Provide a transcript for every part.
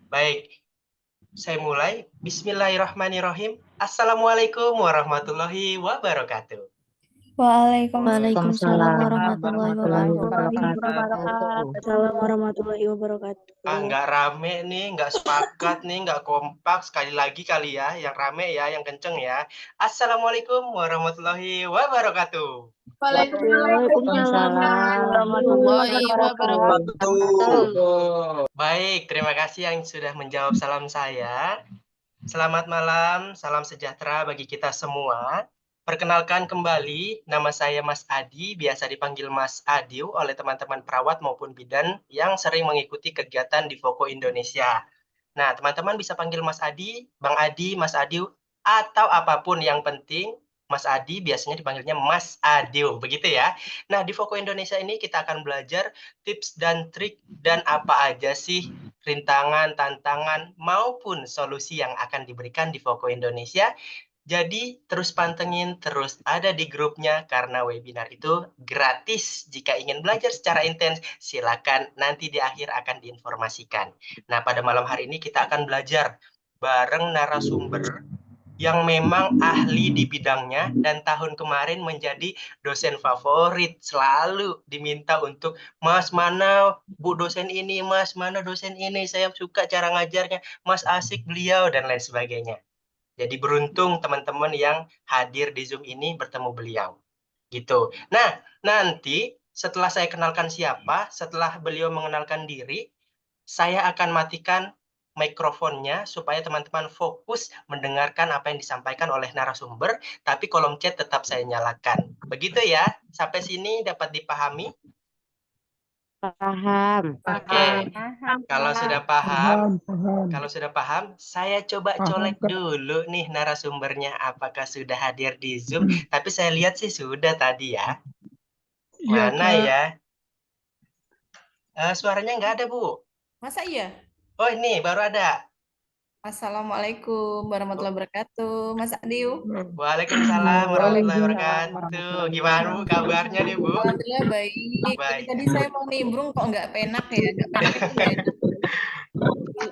Baik, saya mulai. Bismillahirrahmanirrahim. Assalamualaikum warahmatullahi wabarakatuh. Waalaikumsalam warahmatullahi wabarakatuh. Assalamualaikum warahmatullahi wabarakatuh. Nggak rame nih, nggak sepakat nih, nggak kompak. Sekali lagi kali ya, yang rame ya, yang kenceng ya. Assalamualaikum warahmatullahi wabarakatuh. Waalaikumsalam warahmatullahi wabarakatuh. Baik, terima kasih yang sudah menjawab salam saya. Selamat malam, salam sejahtera bagi kita semua. Perkenalkan kembali, nama saya Mas Adi, biasa dipanggil Mas Adiu oleh teman-teman perawat maupun bidan yang sering mengikuti kegiatan di Voko Indonesia. Nah, teman-teman bisa panggil Mas Adi, Bang Adi, Mas Adiu, atau apapun yang penting, Mas Adi biasanya dipanggilnya Mas Adiu, begitu ya. Nah, di Voko Indonesia ini kita akan belajar tips dan trik dan apa aja sih rintangan, tantangan, maupun solusi yang akan diberikan di Voko Indonesia. Jadi terus pantengin, terus ada di grupnya karena webinar itu gratis. Jika ingin belajar secara intens, silakan nanti di akhir akan diinformasikan. Nah, pada malam hari ini kita akan belajar bareng narasumber yang memang ahli di bidangnya dan tahun kemarin menjadi dosen favorit. Selalu diminta untuk, Mas, mana Bu dosen ini, Mas, mana dosen ini, saya suka cara ngajarnya, Mas asik beliau, dan lain sebagainya. Jadi beruntung teman-teman yang hadir di Zoom ini bertemu beliau. Gitu. Nah, nanti setelah saya kenalkan siapa, setelah beliau mengenalkan diri, saya akan matikan mikrofonnya supaya teman-teman fokus mendengarkan apa yang disampaikan oleh narasumber, tapi kolom chat tetap saya nyalakan. Begitu ya? Sampai sini dapat dipahami? Paham. Oke. Kalau sudah paham, saya coba colek dulu nih narasumbernya apakah sudah hadir di Zoom. Tapi saya lihat sih sudah tadi ya. Mana ya? Suaranya nggak ada, Bu. Masa iya? Oh, ini baru ada. Assalamualaikum warahmatullahi wabarakatuh, Mas Adiu. Waalaikumsalam warahmatullahi wabarakatuh. Gimana, Bu, kabarnya nih, Bu? Alhamdulillah baik. Baik. Tadi saya mau nimbrung kok nggak penak ya, nggak penak itu nggak enak.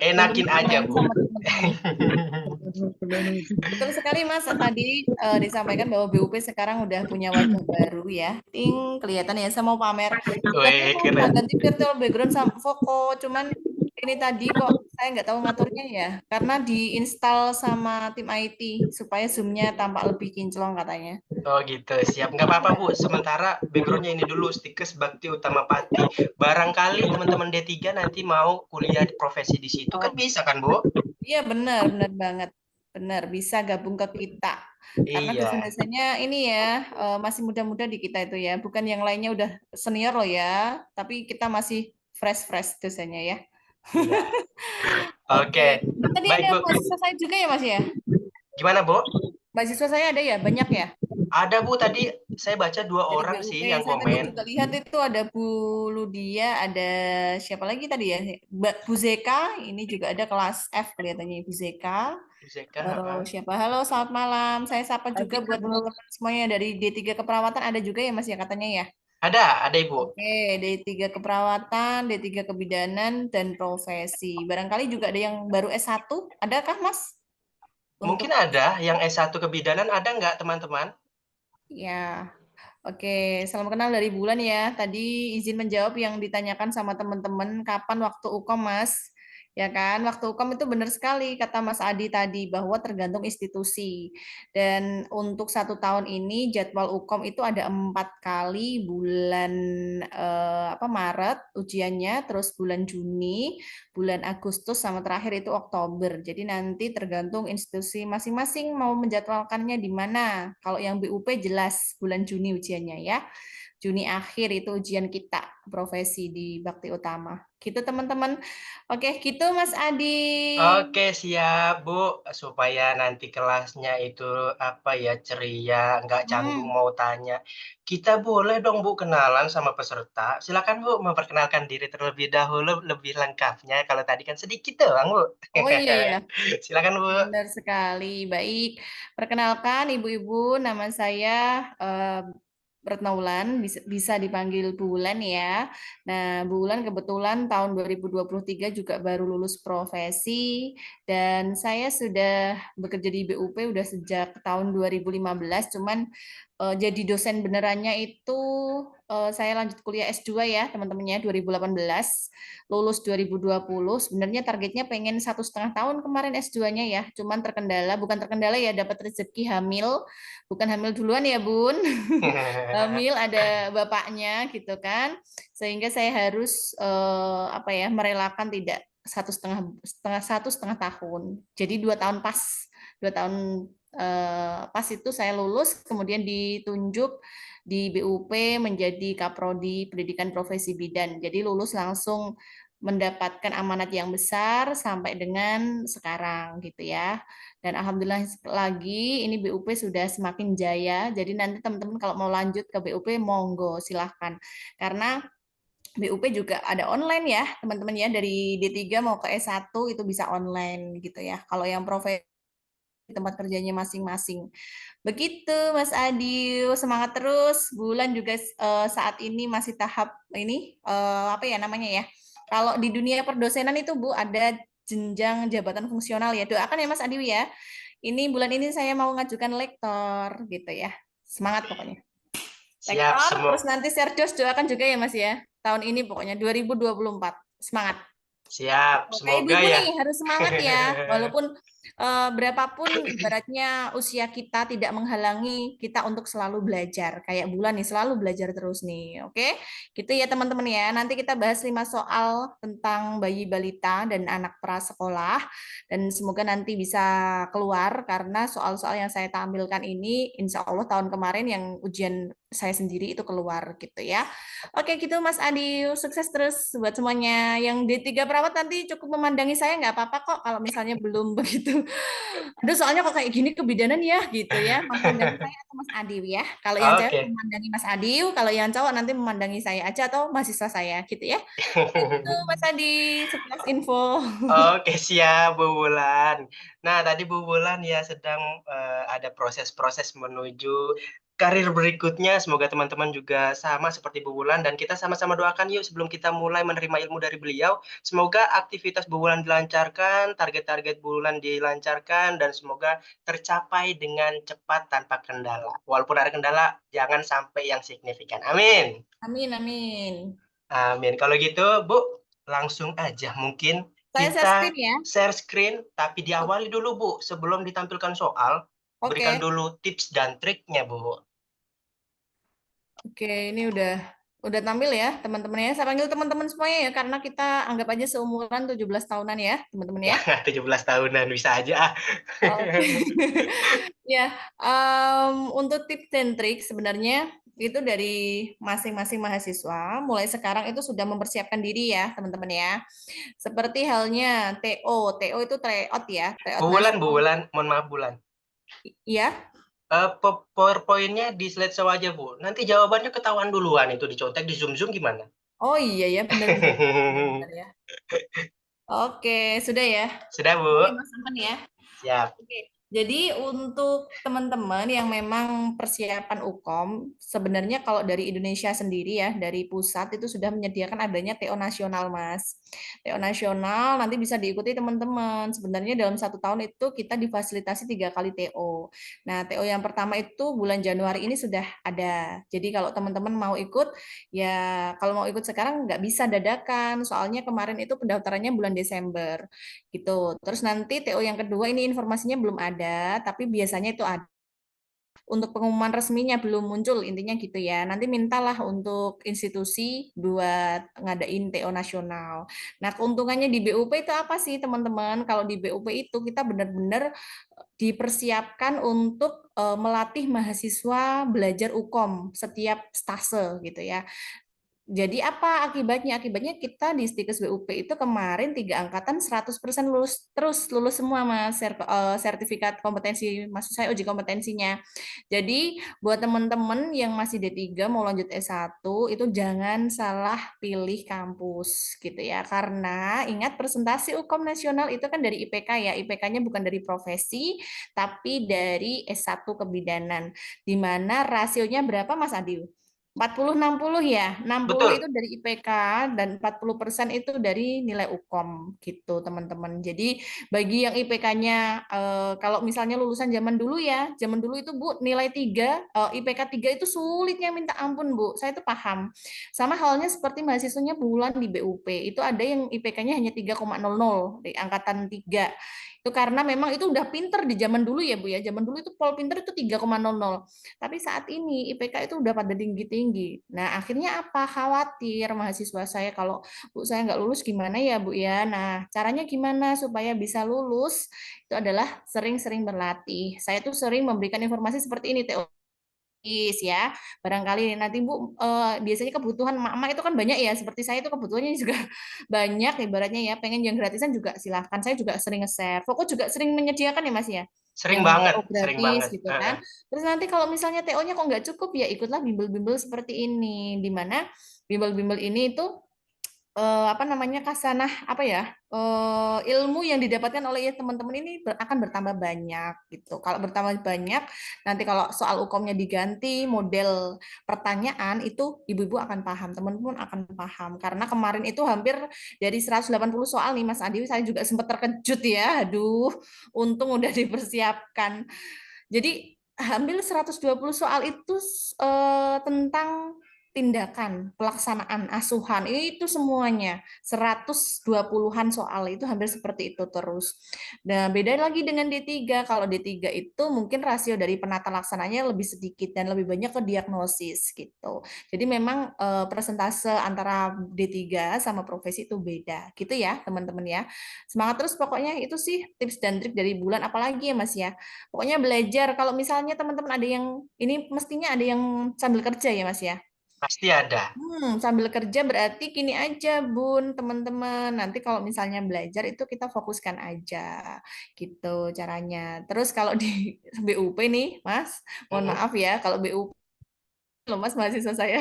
Enakin aja, Bu. Sama teman-teman. Betul sekali Mas, tadi disampaikan bahwa BUP sekarang udah punya wajah baru ya. Ting, kelihatan ya, saya mau pamer. Tadi Wih, mau keren. ganti virtual background sama Voko, cuman ini tadi kok saya nggak tahu ngaturnya ya, karena diinstal sama tim IT supaya Zoom-nya tampak lebih kinclong katanya. Oh gitu, siap. Nggak apa-apa, Bu. Sementara background-nya ini dulu, Stikes Bakti Utama Pati. Barangkali teman-teman D3 nanti mau kuliah di profesi di situ, kan bisa kan, Bu? Iya benar, benar banget. Benar, bisa gabung ke kita. Karena Iya. dosen-dosennya ini ya, masih muda-muda di kita itu ya. Bukan yang lainnya udah senior loh ya, tapi kita masih fresh-fresh dosennya ya. Iya. Oke. Tadi Baik, ada Bu. mahasiswa saya juga ya Mas ya? Gimana, Bu? Mahasiswa saya ada ya? Banyak ya? Ada, Bu. Tadi saya baca 2 Dari orang BUP. sih yang Saya tadi komen. juga lihat itu ada Bu Ludia, ada siapa lagi tadi ya? Bu Zeka, ini juga ada kelas F kelihatannya Bu Zeka. Zeka, Terus siapa? Halo, selamat malam. Saya sapa juga buat teman-teman semuanya dari D3 Keperawatan ada juga ya Mas ya katanya ya? ada Ibu. Oke, D3 Keperawatan, D3 Kebidanan, dan Profesi. Barangkali juga ada yang baru S1, adakah Mas? Mungkin ada yang S1 kebidanan, ada nggak teman-teman? Ya, oke. Salam kenal dari Bulan ya. Tadi izin menjawab yang ditanyakan sama teman-teman, kapan waktu UKOM, Mas? Ya kan, waktu UKOM itu benar sekali kata Mas Adi tadi bahwa tergantung institusi. Dan untuk 1 tahun ini jadwal UKOM itu ada 4 kali bulan Maret ujiannya, terus bulan Juni, bulan Agustus sama terakhir itu Oktober. Jadi nanti tergantung institusi masing-masing mau menjadwalkannya di mana. Kalau yang BUP jelas bulan Juni ujiannya ya. Juni akhir itu ujian kita profesi di Bakti Utama. Gitu teman-teman. Oke, gitu Mas Adi. Oke, siap, Bu. Supaya nanti kelasnya itu ceria, nggak canggung mau tanya. Kita boleh dong, Bu, kenalan sama peserta. Silakan, Bu, memperkenalkan diri terlebih dahulu lebih lengkapnya. Kalau tadi kan sedikit doang, Bu. Oh iya ya. Silakan, Bu. Benar sekali. Baik. Perkenalkan ibu-ibu, nama saya Retnaulan, bisa dipanggil Bu Wulan ya. Nah, Bu Wulan kebetulan tahun 2023 juga baru lulus profesi dan saya sudah bekerja di BUP udah sejak tahun 2015, cuman jadi dosen benerannya itu saya lanjut kuliah S2 ya teman-temannya 2018, lulus 2020. Sebenarnya targetnya pengen 1,5 tahun kemarin S2-nya ya, cuman bukan terkendala ya, dapat rezeki hamil, bukan hamil duluan ya Bun, hamil ada bapaknya gitu kan, sehingga saya harus merelakan tidak 1,5 tahun, jadi 2 tahun pas, 2 tahun pas itu saya lulus, kemudian ditunjuk di BUP menjadi Kaprodi Pendidikan Profesi Bidan, jadi lulus langsung mendapatkan amanat yang besar sampai dengan sekarang gitu ya. Dan alhamdulillah lagi ini BUP sudah semakin jaya. Jadi nanti teman-teman kalau mau lanjut ke BUP monggo silahkan. Karena BUP juga ada online ya teman-teman ya, dari D3 mau ke S1 itu bisa online gitu ya. Kalau yang profesi tempat kerjanya masing-masing. Begitu Mas Adiu, semangat terus. Bulan juga saat ini masih tahap ini apa ya namanya ya? Kalau di dunia perdosenan itu Bu ada jenjang jabatan fungsional ya. Doakan ya Mas Adiu ya. Ini bulan ini saya mau ngajukan lektor gitu ya. Semangat pokoknya. Siap, Lektor, terus nanti Serdos doakan juga ya Mas ya. Tahun ini pokoknya 2024. Semangat. siap. Kayak Semoga ibu-ibu ya. nih harus semangat ya, walaupun berapapun ibaratnya usia kita tidak menghalangi kita untuk selalu belajar. Kayak Bulan nih selalu belajar terus nih, oke? Gitu ya teman-teman ya. Nanti kita bahas 5 soal tentang bayi balita dan anak prasekolah, dan semoga nanti bisa keluar karena soal-soal yang saya tampilkan ini, insya Allah tahun kemarin yang ujian saya sendiri itu keluar gitu ya. Oke gitu Mas Adi, sukses terus buat semuanya. Yang D3 perawat nanti cukup memandangi saya nggak apa-apa kok kalau misalnya belum begitu. Aduh soalnya kok kayak gini kebidanan ya gitu ya. Memandangi saya atau Mas Adi ya. Kalau yang cewek Oke. memandangi Mas Adi, kalau yang cowok nanti memandangi saya aja atau mahasiswa saya gitu ya. Itu Mas Adi, sekilas info. Oke, siap Bu Wulan. Nah, tadi Bu Wulan ya sedang ada proses-proses menuju karir berikutnya. Semoga teman-teman juga sama seperti Bu Wulan dan kita sama-sama doakan yuk sebelum kita mulai menerima ilmu dari beliau. Semoga aktivitas Bu Wulan dilancarkan, target-target Bu Wulan dilancarkan dan semoga tercapai dengan cepat tanpa kendala. Walaupun ada kendala, jangan sampai yang signifikan. Amin. Amin, amin. Amin. Kalau gitu, Bu, langsung aja mungkin Saya share kita screen ya. share screen, tapi diawali dulu, Bu. Sebelum ditampilkan soal, berikan Oke. dulu tips dan triknya, Bu. Oke, ini udah tampil ya teman-teman ya. Saya panggil teman-teman semuanya ya karena kita anggap aja seumuran 17 tahunan ya, teman-teman ya. Jangan 17 tahunan, bisa aja. Oke. Ya, untuk tips dan trik sebenarnya itu dari masing-masing mahasiswa mulai sekarang itu sudah mempersiapkan diri ya, teman-teman ya. Seperti halnya TO itu tryout ya, tryout Bu nasional. Wulan, mohon maaf, Bulan. Iya. PowerPoint-nya di slideshow aja, Bu. Nanti jawabannya ketahuan duluan, itu dicontek, di zoom-zoom gimana? Oh iya ya, benar-benar. Benar ya. Oke, sudah ya. Sudah, Bu? Oke, Mas Ampan ya. Siap. Oke, jadi untuk teman-teman yang memang persiapan UKOM, sebenarnya kalau dari Indonesia sendiri ya, dari pusat itu sudah menyediakan adanya TO nasional, Mas. TO nasional nanti bisa diikuti teman-teman. Sebenarnya dalam 1 tahun itu kita difasilitasi 3 kali TO. Nah, TO yang pertama itu bulan Januari ini sudah ada. Jadi kalau teman-teman mau ikut, ya kalau mau ikut sekarang nggak bisa dadakan, soalnya kemarin itu pendaftarannya bulan Desember gitu. Terus nanti TO yang kedua ini informasinya belum ada, tapi biasanya itu ada. Untuk pengumuman resminya belum muncul, intinya gitu ya. Nanti mintalah untuk institusi buat ngadain TO nasional. Nah, keuntungannya di BUP itu apa sih, teman-teman? Kalau di BUP itu kita benar-benar dipersiapkan untuk melatih mahasiswa belajar UKOM setiap stase gitu ya. Jadi apa akibatnya? Akibatnya kita di Stikes BUP itu kemarin 3 angkatan 100% lulus, terus lulus semua Mas, sertifikat kompetensi, maksud saya uji kompetensinya. Jadi buat teman-teman yang masih D3 mau lanjut S1 itu jangan salah pilih kampus gitu ya. Karena ingat presentasi UKOM nasional itu kan dari IPK ya. IPK-nya bukan dari profesi tapi dari S1 kebidanan. Di mana rasionya berapa Mas Adi? 40-60 ya, 60 itu Betul. dari IPK dan 40% itu dari nilai UKOM gitu teman-teman. Jadi bagi yang IPK-nya kalau misalnya lulusan zaman dulu ya, zaman dulu itu Bu nilai 3, IPK 3 itu sulitnya minta ampun Bu. Saya itu paham. Sama halnya seperti mahasiswanya Bulan di BUP, itu ada yang IPK-nya hanya 3,00 di angkatan 3. Itu karena memang itu udah pinter di zaman dulu ya Bu ya. Zaman dulu itu pol pinter itu 3,00. Tapi saat ini IPK itu udah pada tinggi-tinggi. Nah, akhirnya apa? Khawatir mahasiswa saya kalau Bu saya nggak lulus gimana ya Bu ya. Nah, caranya gimana supaya bisa lulus? Itu adalah sering-sering berlatih. Saya tuh sering memberikan informasi seperti ini, Teo ya. Barangkali nanti Bu biasanya kebutuhan emak-emak itu kan banyak ya. Seperti saya itu kebutuhannya juga banyak ibaratnya ya. Pengen yang gratisan juga silahkan. Saya juga sering nge-share. Fokus juga sering menyediakan ya Mas ya. Sering Yang banget, TO sering gratis banget. gitu kan. Terus nanti kalau misalnya TO-nya kok nggak cukup ya ikutlah bimbel-bimbel seperti ini. Di mana bimbel-bimbel ini itu apa namanya kasanah apa ya ilmu yang didapatkan oleh teman-teman ini akan bertambah banyak gitu. Kalau bertambah banyak, nanti kalau soal UKOM-nya diganti model pertanyaan itu ibu-ibu akan paham, teman-teman akan paham. Karena kemarin itu hampir dari 180 soal nih Mas Adi, saya juga sempat terkejut ya. Aduh, untung udah dipersiapkan. Jadi hampir 120 soal itu tentang tindakan, pelaksanaan asuhan, itu semuanya 120-an soal itu hampir seperti itu terus. Nah, beda lagi dengan D3. Kalau D3 itu mungkin rasio dari penata laksananya lebih sedikit dan lebih banyak ke diagnosis gitu. Jadi memang persentase antara D3 sama profesi itu beda. Gitu ya, teman-teman ya. Semangat terus pokoknya itu sih tips dan trik dari Bulan apalagi ya Mas ya. Pokoknya belajar kalau misalnya teman-teman ada yang ini mestinya ada yang sambil kerja ya Mas ya. Pasti ada. Sambil kerja berarti gini aja, Bun, teman-teman. Nanti kalau misalnya belajar itu kita fokuskan aja, gitu caranya. Terus kalau di BUP nih, Mas, mohon Mhm. maaf ya, kalau BUP loh Mas mahasiswa saya.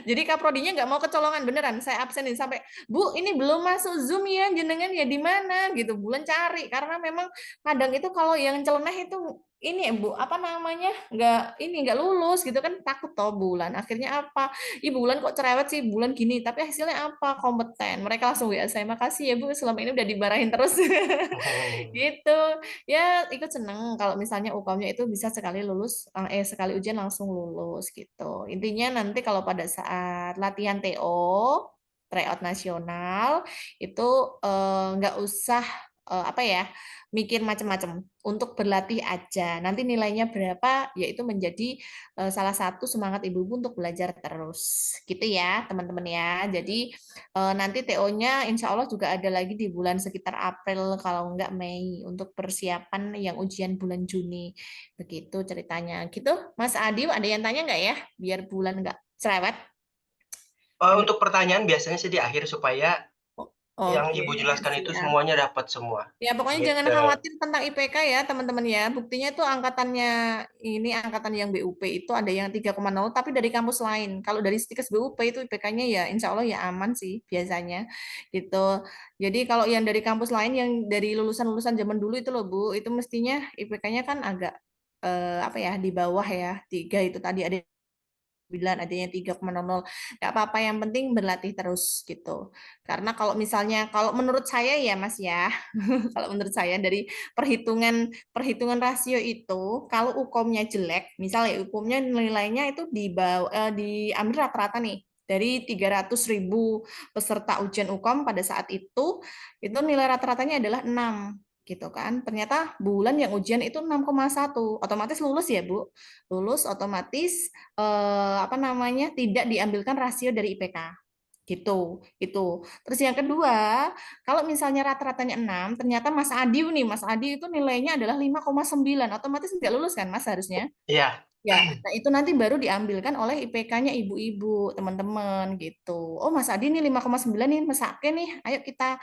Jadi kaprodinya nggak mau kecolongan beneran. Saya absenin sampai Bu ini belum masuk Zoom ya jenengan ya di mana gitu. Bulan cari karena memang kadang itu kalau yang celeneh itu ini Bu apa namanya nggak lulus gitu kan takut toh Bulan. Akhirnya apa? Ih Bulan kok cerewet sih Bulan gini. Tapi hasilnya apa? Kompeten. Mereka langsung WA saya makasih ya Bu selama ini udah dimarahin terus gitu. Ya ikut seneng kalau misalnya UKOM-nya itu bisa sekali lulus sekali ujian langsung lulus gitu. Intinya nanti kalau pada saat latihan TO tryout nasional itu nggak usah apa ya mikir macam-macam untuk berlatih aja. Nanti nilainya berapa yaitu menjadi salah satu semangat ibu-ibu untuk belajar terus. Gitu ya, teman-teman ya. Jadi nanti TO-nya insya Allah juga ada lagi di bulan sekitar April kalau enggak Mei untuk persiapan yang ujian bulan Juni. Begitu ceritanya. Gitu, Mas Adi, ada yang tanya nggak ya? Biar bulan nggak cerewet. Untuk pertanyaan biasanya sih di akhir supaya yang Oke, Ibu jelaskan itu siap. semuanya dapat semua, Ya, pokoknya jangan gitu. khawatir tentang IPK ya, teman-teman ya. Buktinya itu angkatannya ini angkatan yang BUP itu ada yang 3,0 tapi dari kampus lain. Kalau dari Stikes BUP itu IPK-nya ya insya Allah ya aman sih biasanya gitu. Jadi kalau yang dari kampus lain yang dari lulusan-lulusan zaman dulu itu loh Bu, itu mestinya IPK-nya kan agak apa ya di bawah ya 3 itu tadi ada 9, adanya 3,00. Nggak apa-apa, yang penting berlatih terus gitu. Karena kalau misalnya, kalau menurut saya ya Mas ya, kalau menurut saya dari perhitungan perhitungan rasio itu, kalau UKOM-nya jelek, misalnya UKOM-nya nilainya itu diambil rata-rata nih, dari 300.000 peserta ujian UKOM pada saat itu nilai rata-ratanya adalah 6 gitu kan. Ternyata bulan yang ujian itu 6,1, otomatis lulus ya Bu. Lulus otomatis apa namanya tidak diambilkan rasio dari IPK gitu itu. Terus yang kedua, kalau misalnya rata-ratanya 6, ternyata Mas Adi itu nilainya adalah 5,9, otomatis nggak lulus kan Mas harusnya? Iya. Ya, nah itu nanti baru diambilkan oleh IPK-nya ibu-ibu, teman-teman gitu. Oh, Mas Adi nih 5,9 nih, Mas Ake nih. Ayo kita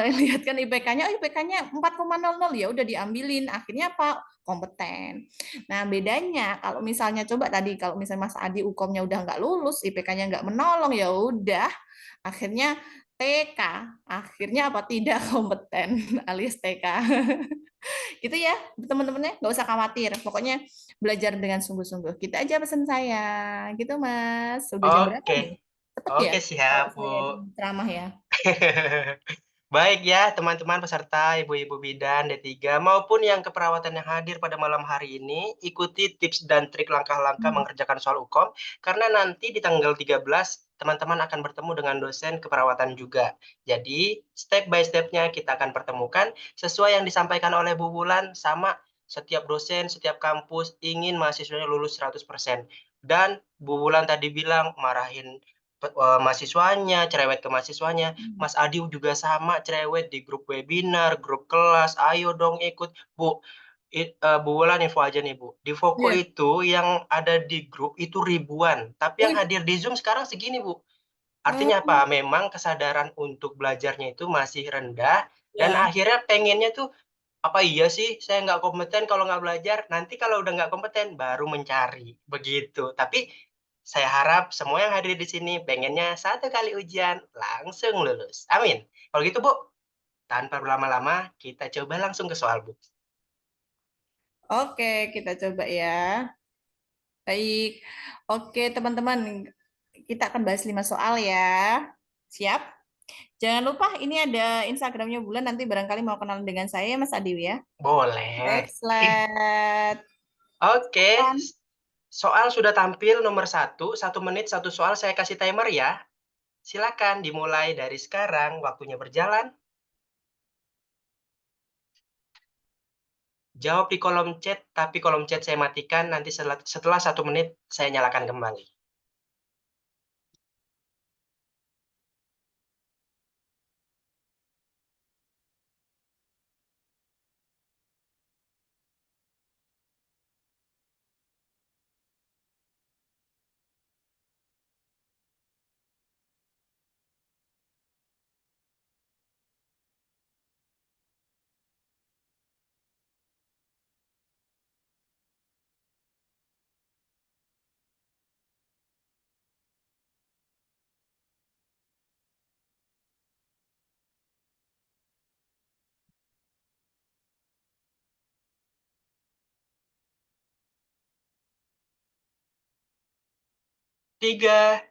lihatkan IPK-nya. Oh, IPK-nya 4,00 ya udah diambilin. Akhirnya apa? Kompeten. Nah, bedanya kalau misalnya coba tadi kalau misalnya Mas Adi UKOM-nya udah nggak lulus, IPK-nya nggak menolong, ya udah akhirnya TK. Akhirnya apa? Tidak kompeten alias TK. Gitu ya teman-temannya, nggak usah khawatir, pokoknya belajar dengan sungguh-sungguh gitu aja pesan saya gitu Mas. Udah jam berapa Oke, nih? Cepet ya oke kalau siap, saya Bu. ceramah ya. Baik ya, teman-teman peserta, ibu-ibu bidan D3 maupun yang keperawatan yang hadir pada malam hari ini, ikuti tips dan trik langkah-langkah mengerjakan soal UKOM, karena nanti di tanggal 13 teman-teman akan bertemu dengan dosen keperawatan juga. Jadi, step by step-nya kita akan pertemukan sesuai yang disampaikan oleh Bu Wulan, sama setiap dosen, setiap kampus ingin mahasiswanya lulus 100%. Dan Bu Wulan tadi bilang marahin mahasiswanya, cerewet ke mahasiswanya. Mas Adi juga sama cerewet di grup webinar, grup kelas, "Ayo dong ikut." Bu, Bu Wulan info aja nih, Bu. Di Voko Iya. itu yang ada di grup itu ribuan, tapi yang Wih, hadir di Zoom sekarang segini, Bu. oh, Artinya apa? Memang kesadaran untuk belajarnya itu masih rendah dan ya. akhirnya pengennya tuh, "Apa iya sih saya nggak kompeten kalau nggak belajar? Nanti kalau udah nggak kompeten baru mencari." Begitu. Tapi saya harap semua yang hadir di sini pengennya satu kali ujian langsung lulus. Amin. Kalau gitu, Bu, tanpa berlama-lama kita coba langsung ke soal, Bu. Oke, kita coba ya. Baik. Oke, teman-teman, kita akan bahas 5 soal ya. Siap? Jangan lupa ini ada Instagramnya Bulan, nanti barangkali mau kenalan dengan saya Mas Adiwi ya. Boleh. Next slide. Oke, soal sudah tampil nomor 1 menit 1 soal, saya kasih timer ya. Silakan dimulai dari sekarang, waktunya berjalan. Jawab di kolom chat, tapi kolom chat saya matikan, nanti setelah 1 menit saya nyalakan kembali. 3,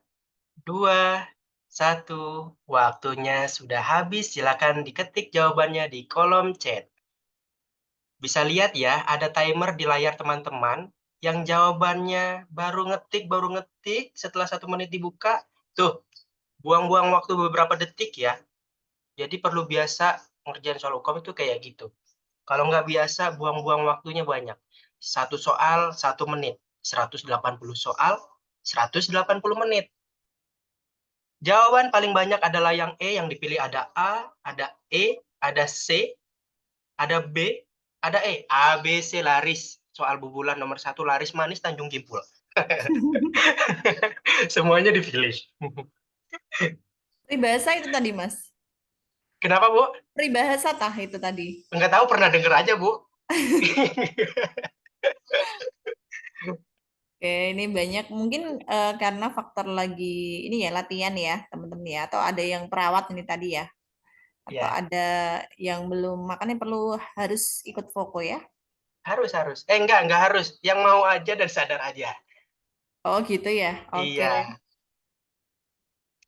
2, 1, waktunya sudah habis, silakan diketik jawabannya di kolom chat. Bisa lihat ya, ada timer di layar teman-teman, yang jawabannya baru ngetik, setelah 1 menit dibuka, tuh, buang-buang waktu beberapa detik ya. Jadi perlu biasa ngerjain soal hukum itu kayak gitu. Kalau nggak biasa, buang-buang waktunya banyak. 1 soal, 1 menit. 180 soal, 180 menit. Jawaban paling banyak adalah yang E, yang dipilih ada A, ada E, ada C, ada B, ada E. A, B, C, laris. Soal bubulan nomor 1, laris manis Tanjung Kimpul. Semuanya dipilih. Peribahasa itu tadi, Mas. Kenapa, Bu? Peribahasa tah itu tadi. Enggak tahu, pernah denger aja, Bu. Oke, ini banyak mungkin karena faktor lagi ini ya latihan ya teman-teman ya, atau ada yang perawat ini tadi ya, atau Ya, ada yang belum makanya perlu harus ikut Voko ya. harus. Enggak harus. Yang mau aja dan sadar aja. Oh gitu ya. Oke. Iya.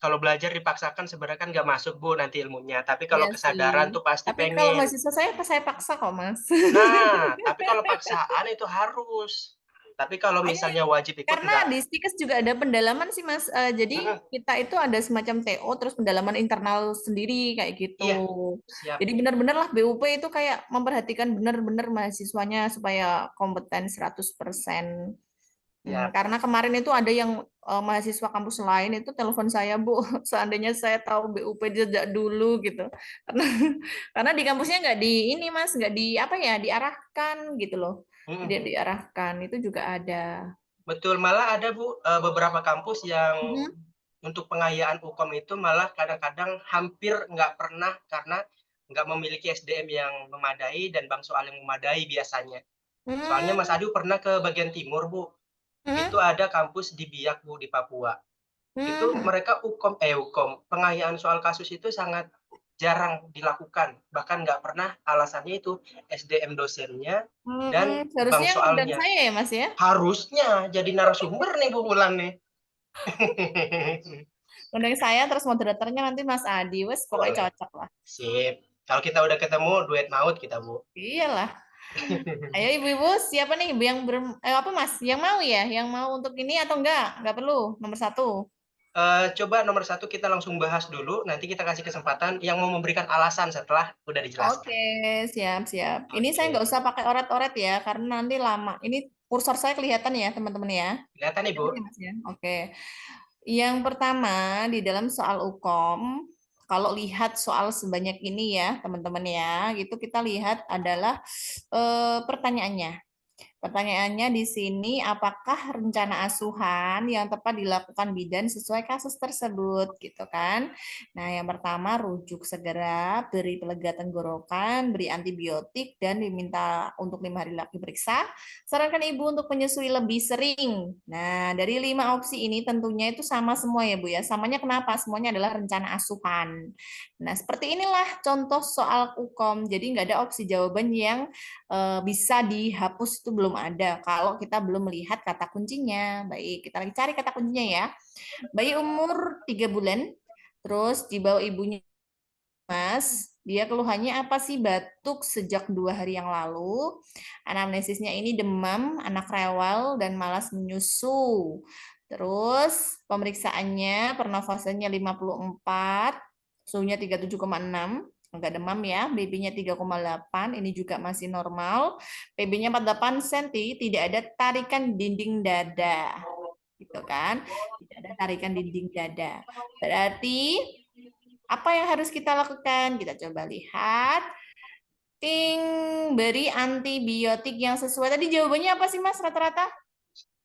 Kalau belajar dipaksakan sebenarnya kan nggak masuk, Bu, nanti ilmunya. Tapi Iya kalau sih. kesadaran tuh pasti Tapi kalau pengen. mahasiswa saya paksa kok, Mas. Nah, tapi kalau paksaan itu harus. Tapi kalau Makanya misalnya wajib ikut karena enggak. di STIKES juga ada pendalaman sih, Mas. Jadi Mhm, kita itu ada semacam TO terus pendalaman internal sendiri kayak gitu. iya, siap. Jadi benar-benar lah BUP itu kayak memperhatikan benar-benar mahasiswanya supaya kompeten 100%. Ya. Karena kemarin itu ada yang mahasiswa kampus lain itu telepon saya, Bu. Seandainya saya tahu BUP sejak dulu gitu. Karena karena di kampusnya nggak di ini Mas, nggak di apa ya, diarahkan gitu loh. Tidak diarahkan itu juga ada. Betul, malah ada Bu beberapa kampus yang untuk pengayaan UKOM itu malah kadang-kadang hampir nggak pernah karena nggak memiliki SDM yang memadai dan bank soal yang memadai biasanya. Soalnya Mas Adi pernah ke bagian timur, Bu. Itu ada kampus di Biak, Bu, di Papua. Itu mereka UKOM, pengayaan soal kasus itu sangat jarang dilakukan. Bahkan nggak pernah, alasannya itu SDM dosennya dan bank Seharusnya ngundang soalnya. saya ya Mas ya. Harusnya jadi narasumber nih Bu Wulan nih. Ngundang saya terus moderatornya nanti Mas Adi, wes pokoknya Boleh. cocok lah. Sip. Kalau kita udah ketemu duet maut kita, Bu. Iyalah. Ayo ibu-ibu, siapa nih ibu yang apa Mas? Yang mau ya? Yang mau untuk ini atau enggak? Enggak perlu. Nomor 1. Coba nomor 1 kita langsung bahas dulu, nanti kita kasih kesempatan yang mau memberikan alasan setelah udah dijelaskan. Oke, siap-siap. Ini saya Oke. nggak usah pakai oret-oret ya, karena nanti lama. Ini kursor saya kelihatan ya, teman-teman ya. Kelihatan nih, Bu? Kelihatan ya, Mas ya? Oke. Yang pertama, di dalam soal UKOM, kalau lihat soal sebanyak ini ya, teman-teman ya, itu kita lihat adalah pertanyaannya. Pertanyaannya di sini, apakah rencana asuhan yang tepat dilakukan bidan sesuai kasus tersebut, gitu kan? Nah, yang pertama rujuk segera, beri pelega tenggorokan, beri antibiotik, dan diminta untuk 5 hari lagi periksa. Sarankan ibu untuk menyusui lebih sering. Nah, dari 5 opsi ini tentunya itu sama semua ya Bu ya. Samanya kenapa? Semuanya adalah rencana asuhan. Nah, seperti inilah contoh soal UKOM. Jadi nggak ada opsi jawaban yang bisa dihapus itu belum ada kalau kita belum melihat kata kuncinya. Baik, kita lagi cari kata kuncinya ya. Bayi umur 3 bulan, terus dibawa ibunya Mas, dia keluhannya apa sih? Batuk sejak 2 hari yang lalu. Anamnesisnya ini demam, anak rewel, dan malas menyusu. Terus pemeriksaannya pernafasannya 54, suhunya 37,6, enggak demam ya, BB-nya 3,8, ini juga masih normal. PB-nya 48 cm, tidak ada tarikan dinding dada. Gitu kan? Tidak ada tarikan dinding dada. Berarti apa yang harus kita lakukan? Kita coba lihat. Ting, beri antibiotik yang sesuai. Tadi jawabannya apa sih Mas rata-rata?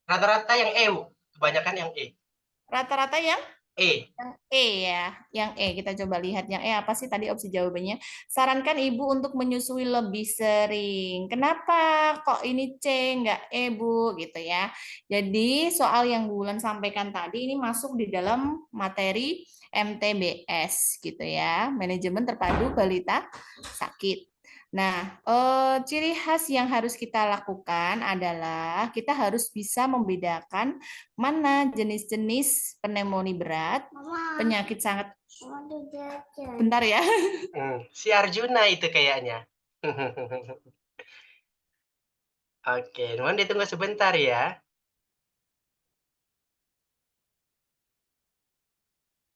Rata-rata yang E, Bu. Kebanyakan yang E. Rata-rata yang E. Yang E ya, yang E. Kita coba lihat yang E apa sih tadi opsi jawabannya. Sarankan ibu untuk menyusui lebih sering. Kenapa kok ini C nggak E Bu gitu ya. Jadi soal yang Bulan sampaikan tadi ini masuk di dalam materi MTBS gitu ya. Manajemen Terpadu Balita Sakit. Nah, ciri khas yang harus kita lakukan adalah kita harus bisa membedakan mana jenis-jenis pneumonia berat, penyakit sangat bentar ya. Si Arjuna itu kayaknya. Oke, mohon ditunggu sebentar ya.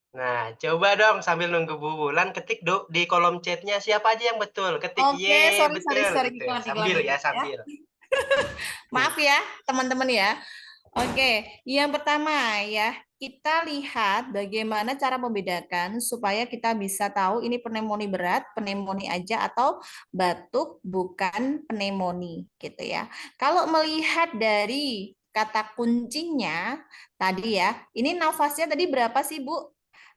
Nah, coba dong sambil nunggu Bu Wulan ketik di kolom chatnya siapa aja yang betul. Ketik Oke, Y, sorry betul gitu. iklan Sambil ya, dikit ya. sambil. Maaf ya, teman-teman ya. Oke, yang pertama ya, kita lihat bagaimana cara membedakan supaya kita bisa tahu ini pneumonia berat, pneumonia aja atau batuk bukan pneumonia gitu ya. Kalau melihat dari kata kuncinya tadi ya, ini nafasnya tadi berapa sih Bu?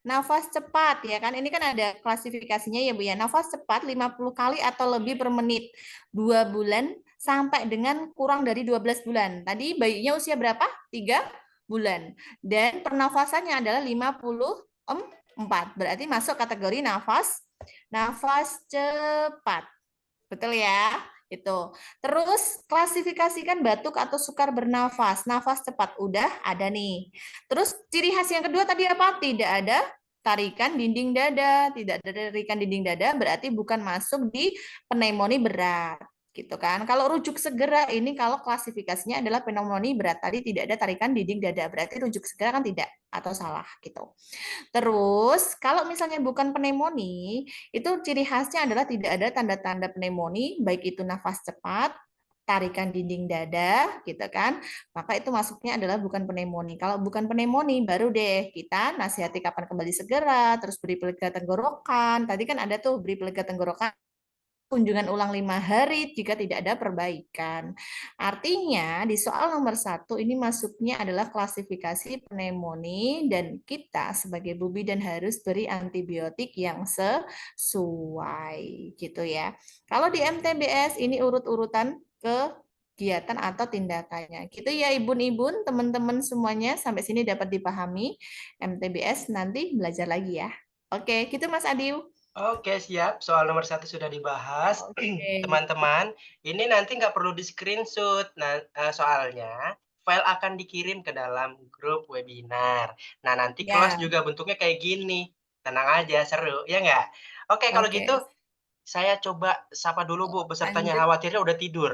Nafas cepat ya kan, ini kan ada klasifikasinya ya Bu ya. Nafas cepat 50 kali atau lebih per menit. 2 bulan sampai dengan kurang dari 12 bulan. Tadi bayinya usia berapa? 3 bulan. Dan pernafasannya adalah 54. Berarti masuk kategori nafas cepat. Betul ya? Itu. Terus klasifikasikan batuk atau sukar bernafas. Nafas cepat udah ada nih. Terus ciri khas yang kedua tadi apa? Tidak ada tarikan dinding dada. Tidak ada tarikan dinding dada berarti bukan masuk di pneumonia berat. Gitu kan. Kalau rujuk segera ini kalau klasifikasinya adalah pneumonia berat tadi tidak ada tarikan dinding dada. Berarti rujuk segera kan tidak atau salah gitu. Terus kalau misalnya bukan pneumonia, itu ciri khasnya adalah tidak ada tanda-tanda pneumonia, baik itu nafas cepat, tarikan dinding dada, gitu kan? Maka itu masuknya adalah bukan pneumonia. Kalau bukan pneumonia, baru deh kita nasihati kapan kembali segera, terus beri pelega tenggorokan. Tadi kan ada tuh beri pelega tenggorokan, kunjungan ulang 5 hari jika tidak ada perbaikan. Artinya di soal nomor 1 ini masuknya adalah klasifikasi pneumonia dan kita sebagai Bu Bidan harus beri antibiotik yang sesuai gitu ya. Kalau di MTBS ini urut-urutan kegiatan atau tindakannya. Gitu ya Ibu-ibu, teman-teman semuanya sampai sini dapat dipahami. MTBS nanti belajar lagi ya. Oke, gitu Mas Adiu. Oke, siap. Soal nomor 1 sudah dibahas. Oke. Teman-teman, ini nanti nggak perlu di-screenshot. Nah, soalnya file akan dikirim ke dalam grup webinar. Nah, nanti kelas Ya, juga bentuknya kayak gini. Tenang aja, seru, ya nggak? Oke, kalau oke. gitu saya coba sapa dulu, Bu, pesertanya. Lanjut. Khawatirnya udah tidur.